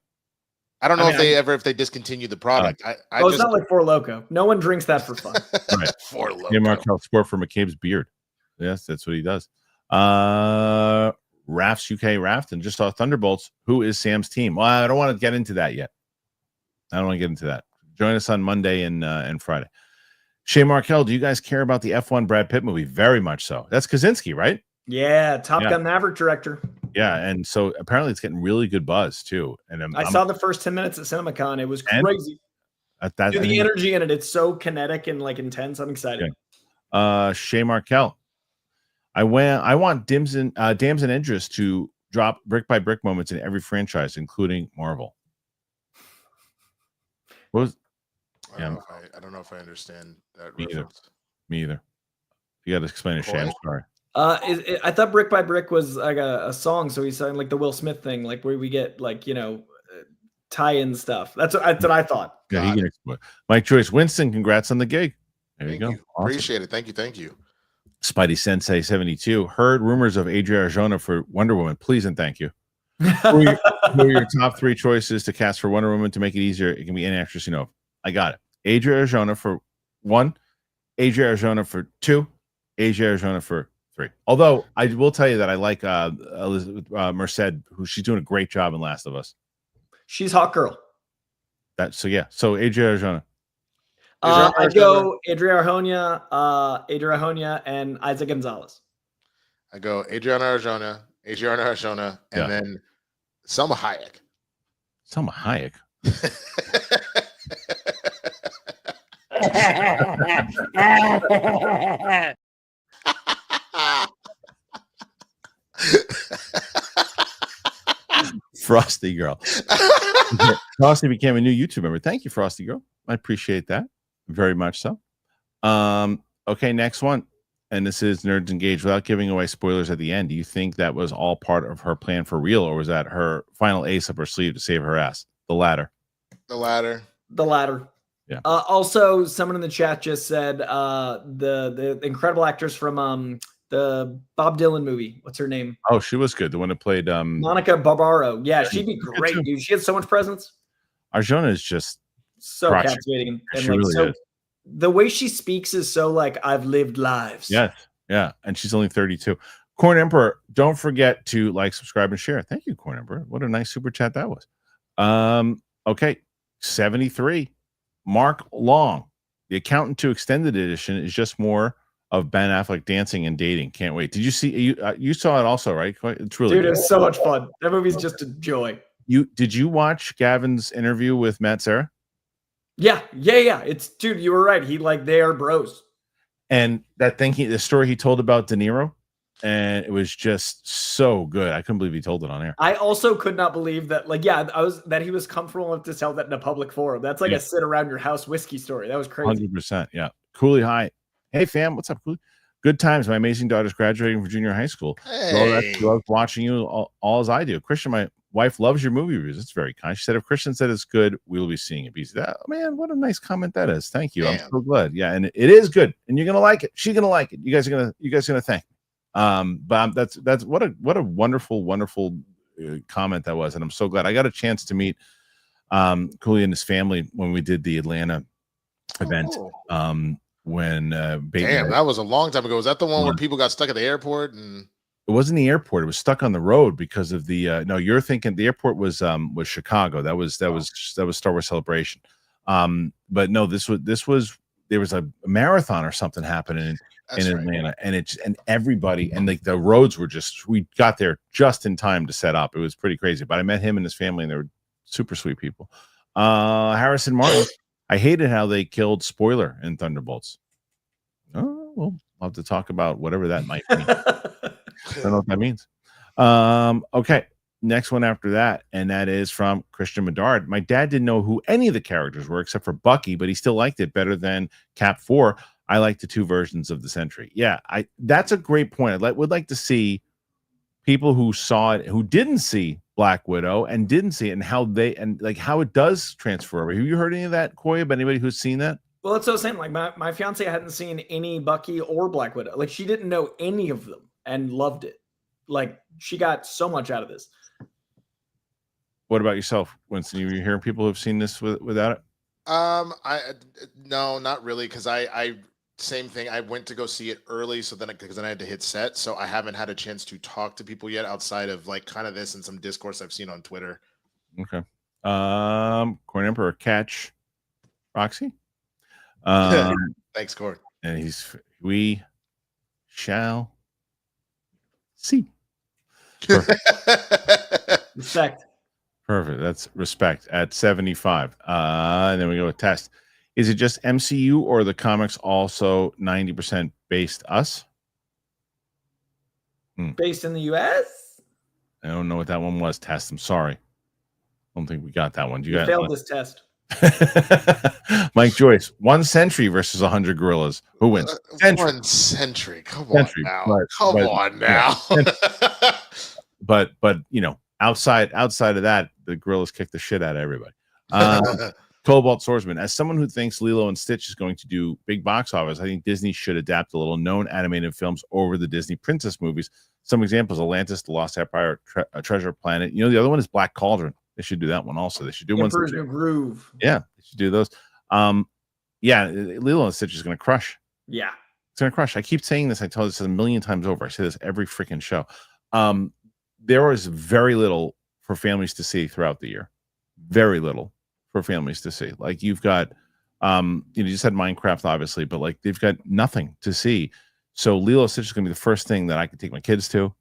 I don't know if they discontinue the product. It's not like Four Loko. No one drinks that for fun. Right. Four Loko. Yeah, Markel sport for McCabe's beard. Yes, that's what he does. Raft's UK Raft and just saw Thunderbolts. Who is Sam's team? Well, I don't want to get into that yet. Join us on Monday and Friday. Shay Markel, do you guys care about the F1 Brad Pitt movie? Very much so. That's Kaczynski, right? Yeah, Top Gun Maverick director. Yeah, and so apparently it's getting really good buzz too. And I saw the first 10 minutes at CinemaCon. It was crazy. The energy in it, it's so kinetic and like intense. I'm excited. Okay. Shay Markel, I want Damson Idris to drop brick by brick moments in every franchise, including Marvel. I don't know if I understand that reference. Me either. You got to explain it, Shay. I'm sorry. I thought Brick by Brick was like a song, so he's saying like the Will Smith thing, like where we get like tie-in stuff. That's what I thought. Yeah, he can explain. Mike Joyce Winston, congrats on the gig. There you go. Awesome. Appreciate it. Thank you. Spidey Sensei 72 heard rumors of Adria Arjona for Wonder Woman. Please and thank you. Who are your top 3 choices to cast for Wonder Woman to make it easier? It can be any actress you know. I got it. Adria Arjona for 1, Adria Arjona for 2, Adria Arjona for 3. Although I will tell you that I like Elizabeth Merced, who she's doing a great job in Last of Us. She's hot girl. So Adria Arjona. I go Adria Arjona, and Isaac Gonzalez. I go Adriana Arjona, and then Selma Hayek. Selma Hayek. Frosty Girl. Frosty became a new YouTube member. Thank you, Frosty Girl. I appreciate that very much so. Okay, next one. And this is Nerds Engaged. Without giving away spoilers at the end, do you think that was all part of her plan for real, or was that her final ace up her sleeve to save her ass? The latter. The latter. The latter. Yeah. Also, someone in the chat just said the incredible actress from the Bob Dylan movie. What's her name? Oh, she was good. The one that played Monica Barbaro. Yeah, yeah, she'd be good great, too. dude. She has so much presence. Arjona is just So crushing. captivating. And She like really so is. the way she speaks is so like I've lived lives. Yes. Yeah. And she's only 32. Corn Emperor, don't forget to like, subscribe, and share. Thank you, Corn Emperor. What a nice super chat that was. Okay. 73. Mark Long. The Accountant 2 Extended Edition is just more of Ben Affleck dancing and dating. Can't wait. Did you see you saw it also, right? It's really Dude, good. it was so much fun. That movie's just a joy. Did you watch Gavin's interview with Matt Serra? Yeah. It's dude, you were right. They are bros. And that thing the story he told about De Niro, and it was just so good. I couldn't believe he told it on air. I also could not believe that, that he was comfortable enough to tell that in a public forum. That's like a sit around your house whiskey story. That was crazy. 100%. Yeah. Cooley High. Hey, fam. What's up, Cooley? Good times. My amazing daughter's graduating from junior high school. Hey. Love watching you all as I do. Kristian, my wife, loves your movie reviews. It's very kind. She said, if Kristian said it's good, we will be seeing it. Man, what a nice comment that is. Thank you. Damn. I'm so glad. Yeah, and it is good, and you're gonna like it. She's gonna like it. You guys are gonna thank me. But that's what a wonderful comment that was, and I'm so glad I got a chance to meet Cooley and his family when we did the Atlanta event. When damn, that was a long time ago. Was that the one where people got stuck at the airport? And it wasn't the airport. It was stuck on the road because of the no, you're thinking the airport was Chicago. That was Star Wars Celebration. But no, this was there was a marathon or something happening in Atlanta, and everybody, and like the roads were we got there just in time to set up. It was pretty crazy. But I met him and his family, and they were super sweet people. Harrison Martin. I hated how they killed Spoiler in Thunderbolts. Oh, well, I'll have to talk about whatever that might mean. I don't know what that means. Okay. Next one after that, and that is from Christian Medard. My dad didn't know who any of the characters were except for Bucky, but he still liked it better than Cap 4. I like the 2 versions of the Sentry. Yeah, that's a great point. I would like to see people who saw it, who didn't see Black Widow and didn't see it, and how it does transfer over. Have you heard any of that, Koya, about anybody who's seen that? Well, that's what I was saying. Like my fiance hadn't seen any Bucky or Black Widow. Like she didn't know any of them and loved it. Like she got so much out of this. What about yourself, Winston? You hearing people who've seen this without it? No, not really, because I same thing. I went to go see it early, because then I had to hit set, so I haven't had a chance to talk to people yet outside of like kind of this and some discourse I've seen on Twitter. Okay. Corn Emperor catch Roxy. Thanks, Corn. And we shall see. Respect. Perfect. That's respect at 75. And then we go with test. Is it just MCU or the comics also 90% based us? Based in the US? I don't know what that one was. Test. I'm sorry. I don't think we got that one. You failed this test. Mike Joyce, 1 Sentry versus 100 Gorillas. Who wins? Sentry. 1 Sentry. Come on now. But outside of that, the Gorillas kick the shit out of everybody. Cobalt Swordsman. As someone who thinks Lilo and Stitch is going to do big box office, I think Disney should adapt the little known animated films over the Disney princess movies. Some examples: Atlantis, The Lost Empire, Treasure Planet. The other one is Black Cauldron. They should do that one also. They should do Emperor's New Groove. Yeah, they should do those. Yeah, Lilo and Stitch is going to crush. Yeah, it's going to crush. I keep saying this. I tell this a million times over. I say this every freaking show. There was very little for families to see throughout the year. Very little for families to see. Like you've got, you just had Minecraft, obviously, but like they've got nothing to see. So Lilo Stitch is going to be the first thing that I can take my kids to.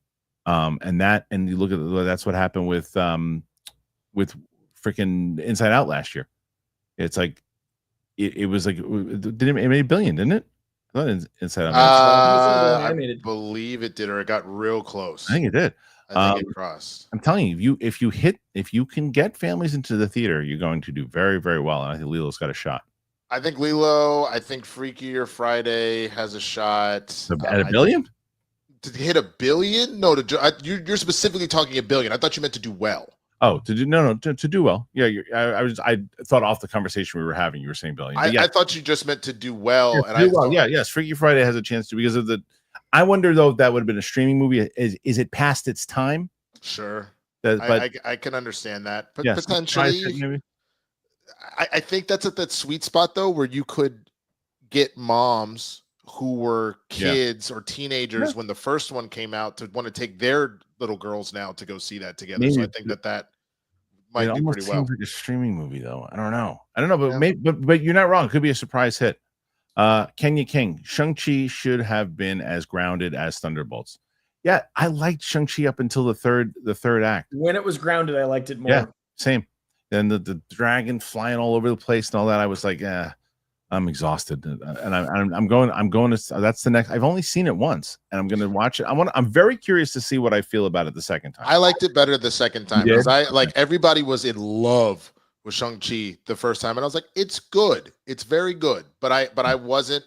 And you look at that's what happened with freaking Inside Out last year. It's like it was like it made $1 billion, didn't it? I thought Inside Out. I believe it did, or it got real close. I think it did. I think it crossed. I'm telling you, if you can get families into the theater, you're going to do very, very well. And I think Lilo's got a shot. I think Freakier Friday has a shot At $1 billion? To hit $1 billion? No, you're specifically talking $1 billion. I thought you meant to do well. Oh, to do well. Yeah, I thought off the conversation we were having. You were saying, Billy. I thought you just meant to do well, yeah, and I thought, yes. Freaky Friday has a chance to because of the. I wonder though if that would have been a streaming movie. Is it past its time? Sure, but I can understand that, but yes, potentially, maybe. I think that's at that sweet spot though, where you could get moms who were kids or teenagers when the first one came out to want to take their little girls now to go see that together. Maybe. So I think that might do pretty well. Seems like a streaming movie though. I don't know, but maybe, but you're not wrong. It could be a surprise hit. Kenya King, Shang-Chi should have been as grounded as Thunderbolts. Yeah, I liked Shang-Chi up until the third act. When it was grounded, I liked it more. Yeah, same. Then the dragon flying all over the place and all that. I was like, I'm exhausted, and I'm going to. That's the next. I've only seen it once, and I'm going to watch it. I'm very curious to see what I feel about it the second time. I liked it better the second time because everybody was in love with Shang-Chi the first time, and I was like, it's good, it's very good, but I wasn't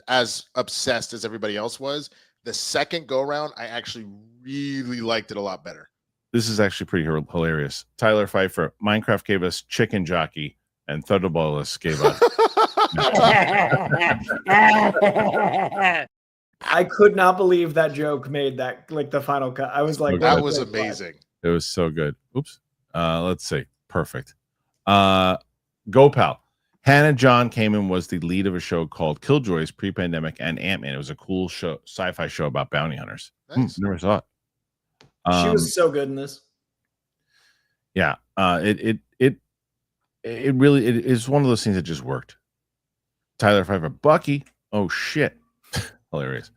as obsessed as everybody else was. The second go around, I actually really liked it a lot better. This is actually pretty hilarious. Tyler Pfeiffer, Minecraft gave us Chicken Jockey, and Thunderbolts gave us. I could not believe that joke made that like the final cut. I was like, that was amazing. It was so good. Oops. Let's see. Perfect. Go Pal. Hannah John Kamen was the lead of a show called Killjoys pre-pandemic and Ant-Man. It was a cool show, sci-fi show about bounty hunters. Nice. Never saw it. She was so good in this. Yeah. It really is one of those things that just worked. Tyler Pfeiffer, Bucky. Oh shit. Hilarious.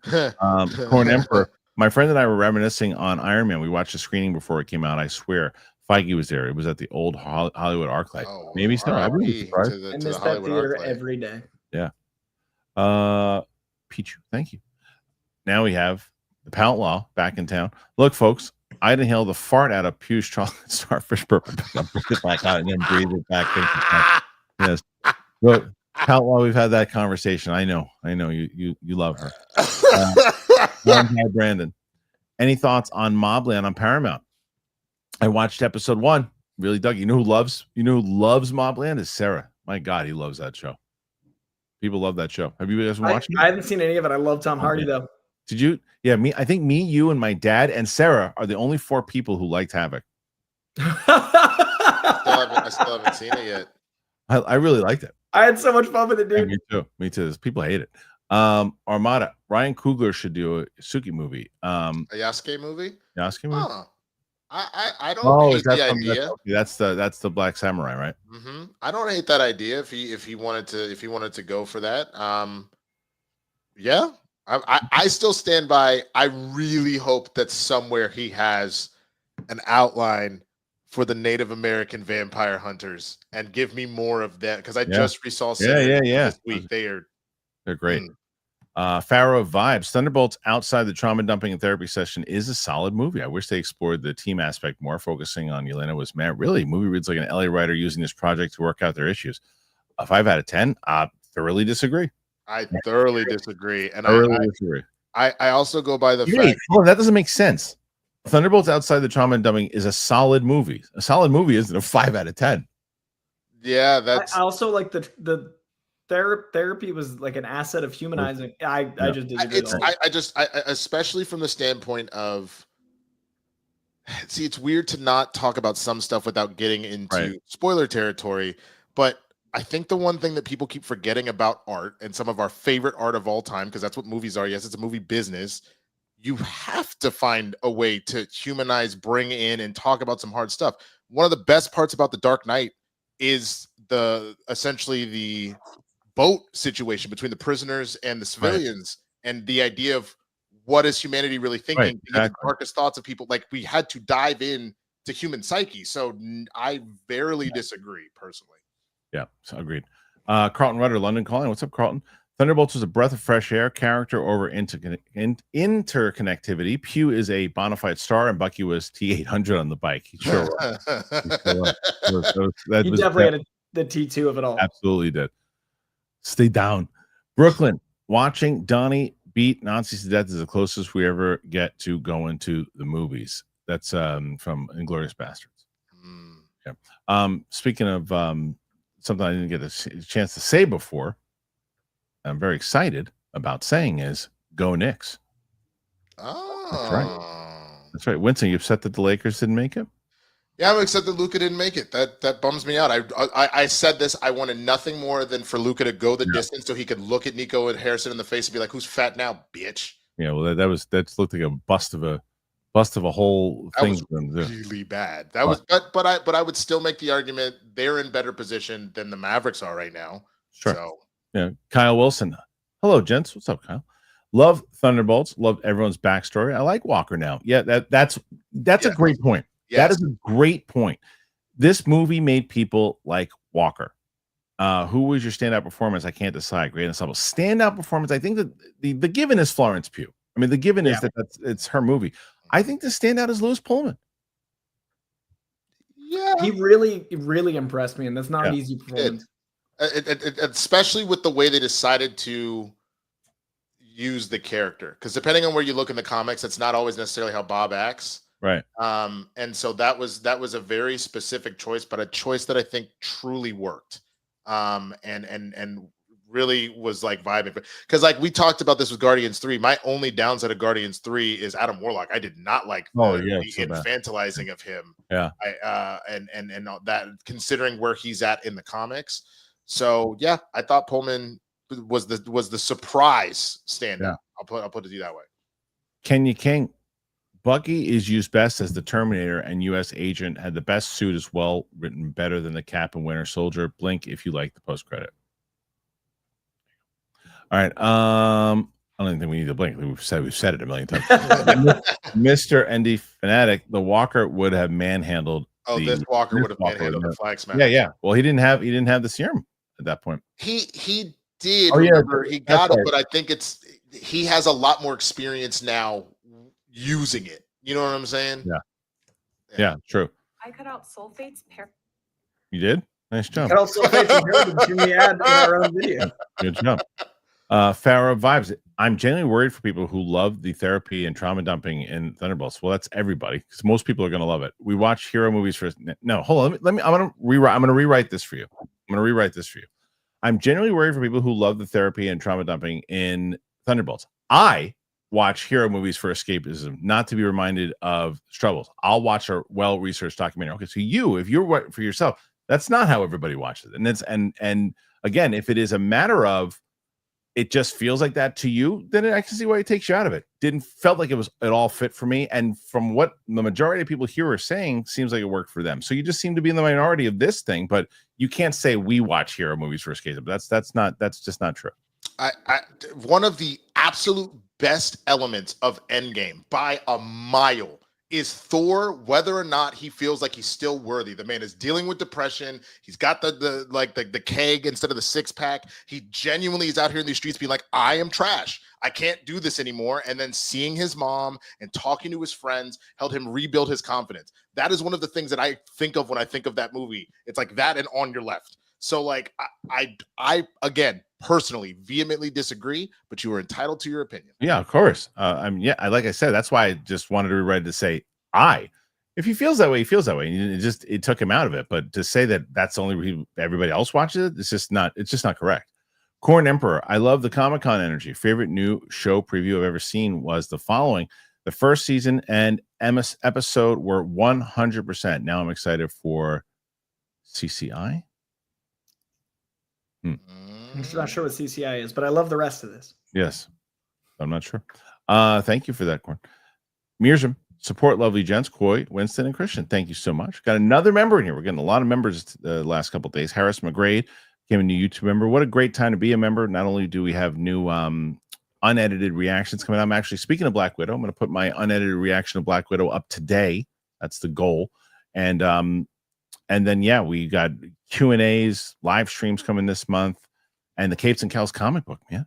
Corn Emperor. My friend and I were reminiscing on Iron Man. We watched the screening before it came out. I swear. Feige was there. It was at the old Hollywood ArcLight. Oh, maybe so. I miss that theater every day. Yeah. Pichu, thank you. Now we have the Pout Law back in town. Look, folks, I'd inhale the fart out of Pew's chocolate starfish purple. Breathe it back out and then breathe it back in. Yes. Look, Pout Law, we've had that conversation. I know. You love her. Brandon. Any thoughts on Mobland on Paramount? I watched episode 1. Really dug. You know who loves Mobland is Sarah. My God, he loves that show. People love that show. Have you guys been watching? I haven't seen any of it. I love Tom Hardy though. Did you? Yeah, me. I think me, you, and my dad and Sarah are the only 4 people who liked Havoc. I still haven't seen it yet. I really liked it. I had so much fun with it, dude. Yeah, me too. People hate it. Armada. Ryan Coogler should do a Suki movie. A Yasuke movie? Yasuke movie? Huh. I don't hate the idea. That's the Black Samurai, right? Mm-hmm. I don't hate that idea if he wanted to go for that. Yeah. I still stand by. I really hope that somewhere he has an outline for the Native American vampire hunters and give me more of that because I just resaw this week. They're great. Pharaoh Vibes. Thunderbolts outside the trauma dumping and therapy session is a solid movie. I wish they explored the team aspect more, focusing on Yelena was man. Really, movie reads like an LA writer using this project to work out their issues. A 5 out of 10. Thoroughly disagree. I thoroughly disagree. And disagree. I also go by the fact that doesn't make sense. Thunderbolts outside the trauma and dumping is a solid movie. A solid movie isn't a 5 out of 10. Yeah, that's I also like the therapy was like an asset of humanizing. I just disagree. I especially from the standpoint of it's weird to not talk about some stuff without getting into spoiler territory, but I think the one thing that people keep forgetting about art and some of our favorite art of all time, because that's what movies are. Yes, it's a movie business. You have to find a way to humanize, bring in, and talk about some hard stuff. One of the best parts about The Dark Knight is essentially the boat situation between the prisoners and the civilians, and the idea of what is humanity really thinking, the darkest thoughts of people. Like, we had to dive in to human psyche. So I barely disagree personally. Yeah, so agreed. Carlton Rudder, London Calling. What's up, Carlton? Thunderbolts was a breath of fresh air, character over interconnectivity. Pew is a bona fide star, and Bucky was T800 on the bike. He sure was. He definitely had the T2 of it all. Absolutely did. Stay down. Brooklyn, watching Donnie beat Nazis to death is the closest we ever get to going to the movies. That's from Inglourious Bastards. Speaking of something I didn't get a chance to say before, I'm very excited about saying is go Knicks. Oh, That's right. That's right. Winston, you upset that the Lakers didn't make it? Yeah, I'm upset that Luka didn't make it. That bums me out. I said this. I wanted nothing more than for Luka to go the distance so he could look at Nico and Harrison in the face and be like, "Who's fat now, bitch?" Yeah, well, that looked like a bust of a whole That thing. was really bad. That was, but I would still make the argument they're in better position than the Mavericks are right now. Sure. So yeah, Kyle Wilson. Hello, gents. What's up, Kyle? Love Thunderbolts. Love everyone's backstory. I like Walker now. Yeah, that's a great point. Yes. That is a great point. This movie made people like Walker. Who was your standout performance? I can't decide. Great ensemble. Standout performance. I think that the given is Florence Pugh. I mean, the given is that it's her movie. I think the standout is Louis Pullman. Yeah, he really impressed me, and that's not an easy performance. Especially with the way they decided to use the character, because depending on where you look in the comics, it's not always necessarily how Bob acts. Right. And so that was a very specific choice, but a choice that I think truly worked. And really was like vibing, because like we talked about this with Guardians 3. My only downside of Guardians 3 is Adam Warlock. I did not like the infantilizing of him. Yeah. And all that, considering where he's at in the comics. So yeah, I thought Pullman was the surprise standout. Yeah. I'll put it that way. Kenya King. Bucky is used best as the Terminator, and U.S. Agent had the best suit as well, written better than the Cap and Winter Soldier. Blink if you like the post credit. All right. I don't even think we need to blink. We've said it a million times. Mr. ND Fanatic, the Walker would have manhandled. This Walker would have manhandled the flag smash. Yeah. Well, he didn't have the serum at that point. He did. Oh, remember, he got it, but I think he has a lot more experience now using it. You know what I'm saying? Yeah, true. I cut out sulfates. You did? Nice job. Cut out sulfates in the ad in our own video. Good job. Farrah Vibes. I'm genuinely worried for people who love the therapy and trauma dumping in Thunderbolts. Well, that's everybody, because most people are going to love it. We watch hero movies for. No, hold on. Let me. I'm going to rewrite this for you. I'm genuinely worried for people who love the therapy and trauma dumping in Thunderbolts. I watch hero movies for escapism, not to be reminded of struggles. I'll watch a well-researched documentary. Okay, so if you're for yourself, that's not how everybody watches it. And again, if it is a matter of it just feels like that to you, then I can see why it takes you out of it. Felt like it all fit for me. And from what the majority of people here are saying, seems like it worked for them. So you just seem to be in the minority of this thing, but you can't say we watch hero movies for escapism. That's just not true. One of the absolute best elements of Endgame by a mile is Thor, whether or not he feels like he's still worthy. The man is dealing with depression. He's got the keg instead of the 6-pack. He genuinely is out here in these streets being like, I am trash. I can't do this anymore. And then seeing his mom and talking to his friends helped him rebuild his confidence. That is one of the things that I think of when I think of that movie. It's like that and On Your Left. So like I again personally vehemently disagree, but you are entitled to your opinion. Yeah, of course. Like I said, that's why I just wanted to rewrite it to say if he feels that way, he feels that way. It took him out of it. But to say that that's the only everybody else watches it, it's just not correct. Corn Emperor, I love the Comic-Con energy. Favorite new show preview I've ever seen was the following. The first season and MS episode were 100%. Now I'm excited for CCI. I'm not sure what CCI is, but I love the rest of this. Yes. I'm not sure. Thank you for that, Corn. Mirzum, support lovely gents, Coy, Winston, and Kristian. Thank you so much. Got another member in here. We're getting a lot of members the last couple of days. Harris McGrade became a new YouTube member. What a great time to be a member. Not only do we have new unedited reactions coming out. I'm actually, speaking of Black Widow, I'm going to put my unedited reaction of Black Widow up today. That's the goal. And then, we got Q&As, live streams coming this month, and the Capes and Cowls comic book, man.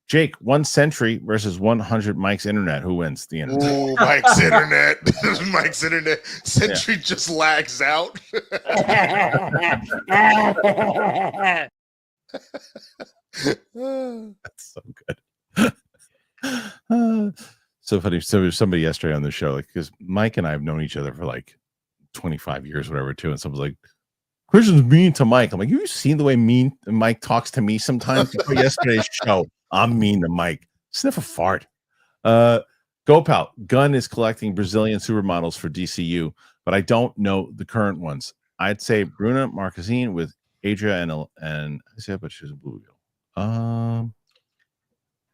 Jake, 1 century versus 100 Mike's internet. Who wins the internet? Oh, Mike's internet. Mike's internet. Century just lags out. That's so good. So funny. So there's somebody yesterday on the show, like, because Mike and I have known each other for like 25 years, whatever, too. And someone's like, Kristian's mean to Mike. I'm like, you seen the way mean Mike talks to me sometimes? Before yesterday's show, I'm mean to Mike. Sniff a fart. Gopal, Gunn is collecting Brazilian supermodels for DCU, but I don't know the current ones. I'd say Bruna Marquezine with Adria and I say, but she's a blue wheel.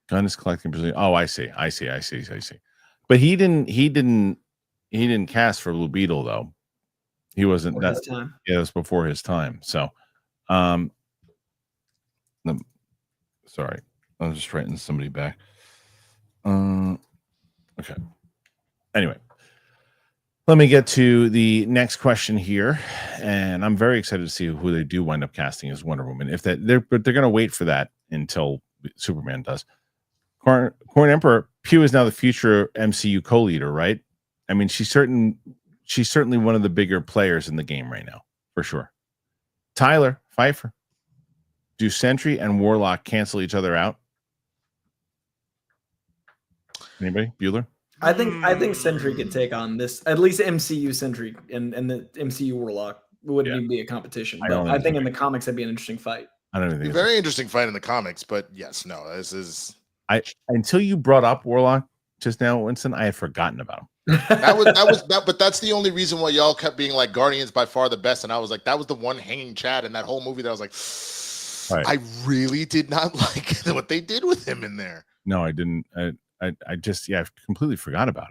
Gunn is collecting Brazilian. Oh, I see. But he didn't cast for Blue Beetle though. He wasn't that time. Yeah, it was before his time. So sorry. I'm just writing somebody back. Okay. Anyway, let me get to the next question here, and I'm very excited to see who they do wind up casting as Wonder Woman. But they're going to wait for that until Superman does. Corn Emperor Pugh is now the future MCU co-leader, right? I mean, she's certainly one of the bigger players in the game right now, for sure. Tyler Pfeiffer, do Sentry and Warlock cancel each other out? Anybody? Bueller? I think Sentry could take on this, at least MCU Sentry and the MCU Warlock wouldn't even be a competition. But I think in the comics that'd be an interesting fight. I don't think it's a very interesting fight in the comics, but yes, no, this is until you brought up Warlock just now, Winston, I had forgotten about him. But that's the only reason why y'all kept being like Guardians by far the best, and I was like, that was the one hanging Chad in that whole movie that I was like, I really did not like what they did with him in there. No, I didn't. I just I completely forgot about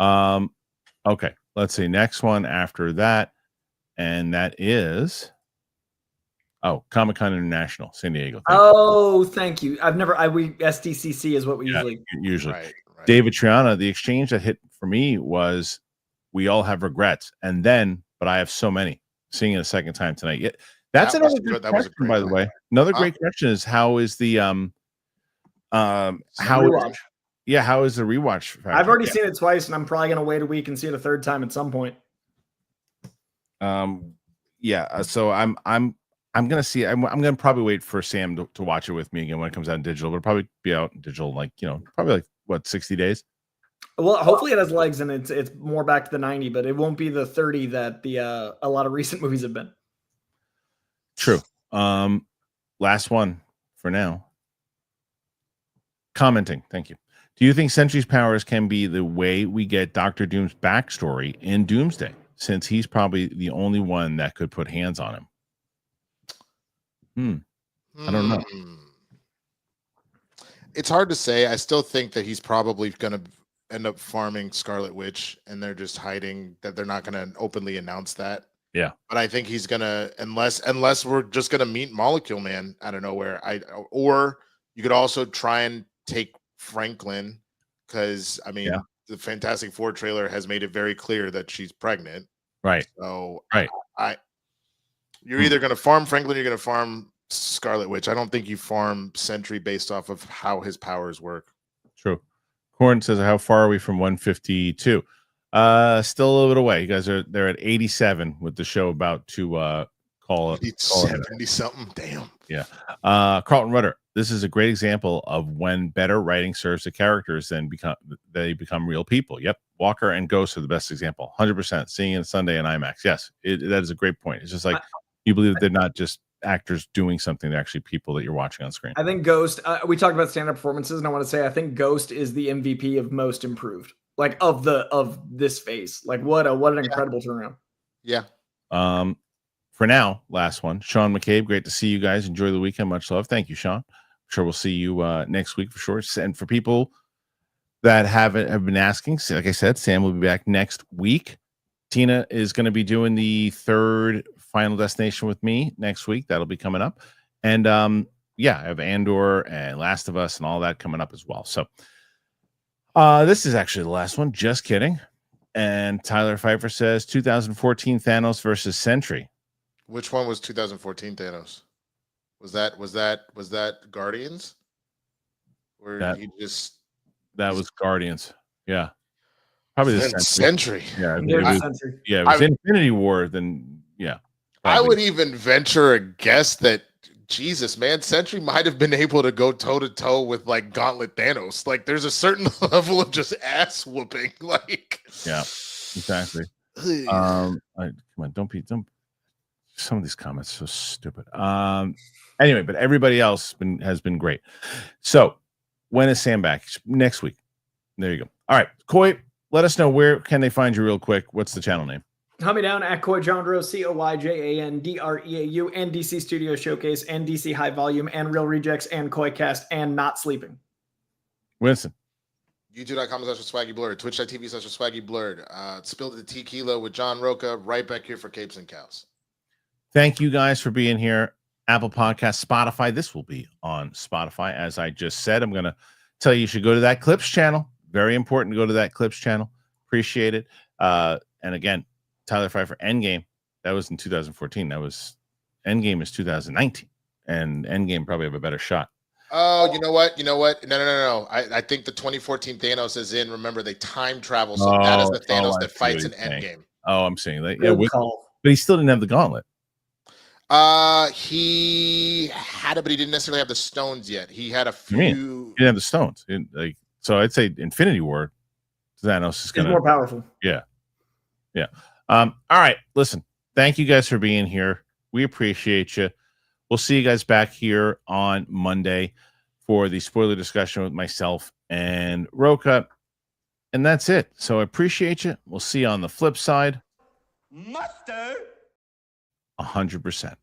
it. Okay, let's see. Next one after that, and that is Comic-Con International, San Diego. Thank you. We SDCC is what we usually. Right. David Triana, the exchange that hit for me was, we all have regrets, and then, but I have so many. Seeing it a second time tonight. That's another good question, by the way. Another great question is, how is the rewatch? Yeah, how is the rewatch factor? I've already seen it twice, and I'm probably going to wait a week and see it a third time at some point. So I'm going to see. I'm going to probably wait for Sam to watch it with me again when it comes out in digital. It'll probably be out in digital, probably 60 days. Well, hopefully it has legs and it's more back to the 90, but it won't be the 30 that a lot of recent movies have been. True. Last one for now. Commenting. Thank you. Do you think Sentry's powers can be the way we get Doctor Doom's backstory in Doomsday, since he's probably the only one that could put hands on him? I don't know. It's hard to say. I still think that he's probably going to end up farming Scarlet Witch, and they're just hiding that. They're not going to openly announce that. Yeah. But I think he's going to, unless we're just going to meet Molecule Man out of nowhere. Or you could also try and take Franklin, because the Fantastic Four trailer has made it very clear that she's pregnant. Right. So you're either going to farm Franklin or you're going to farm Scarlet Witch. I don't think you farm Sentry based off of how his powers work. True. Corn says, how far are we from 152? Still a little bit away. You guys they're at 87 with the show about to call it 70 something. Damn. Yeah. Carlton Rudder. This is a great example of when better writing serves the characters than they become real people. Yep. Walker and Ghost are the best example. 100%. Seeing it Sunday in IMAX. Yes. That is a great point. It's just like you believe that they're not just actors doing something, they're actually people that you're watching on screen. I think Ghost, we talked about stand-up performances, and I want to say I think Ghost is the MVP of most improved, like of this phase. Like what an incredible turnaround. Yeah. For now, last one. Sean McCabe, great to see you guys. Enjoy the weekend. Much love. Thank you, Sean. I'm sure we'll see you next week for sure. And for people that have been asking, like I said, Sam will be back next week. Tina is going to be doing the third Final Destination with me next week. That'll be coming up. And I have Andor and Last of Us and all that coming up as well. So this is actually the last one. Just kidding. And Tyler Pfeiffer says 2014 Thanos versus Sentry. Which one was 2014 Thanos? Was that Guardians? Or that was Guardians. Yeah. Probably the Sentry. Yeah. It was Infinity War, then yeah. Probably. I would even venture a guess that Jesus, man, Sentry might have been able to go toe to toe with like Gauntlet Thanos. Like there's a certain level of just ass whooping. Like yeah, exactly. Come on, don't. Some of these comments are so stupid. Anyway, but everybody else has been great. So when is Sam back? Next week. There you go. All right, Coy, let us know where can they find you real quick. What's the channel name? Hunt me down at Coyjandreau, COYJANDREAU, and DC Studio Showcase, and DC High Volume, and Real Rejects, and Coycast, and Not Sleeping. Winston. YouTube.com/swaggyblurred, Twitch.tv/swaggyblurred. Spilled the Tequila with John Roca, right back here for Capes and Cowls. Thank you guys for being here. Apple Podcast, Spotify. This will be on Spotify. As I just said, I'm going to tell you should go to that Clips channel. Very important to go to that Clips channel. Appreciate it. And again, Tyler Pfeiffer, Endgame. That was in 2014. Endgame is 2019. And Endgame probably have a better shot. Oh, you know what? No. I think the 2014 Thanos is in. Remember, they time travel. So that is the Thanos that fights in Endgame. Oh, I'm saying that. Yeah, but he still didn't have the gauntlet. He had it, but he didn't necessarily have the stones yet. He had a few. He didn't have the stones. So I'd say Infinity War, Thanos is more powerful. Yeah. All right. Listen, thank you guys for being here. We appreciate you. We'll see you guys back here on Monday for the spoiler discussion with myself and Roca. And that's it. So I appreciate you. We'll see you on the flip side. Mustard. 100%.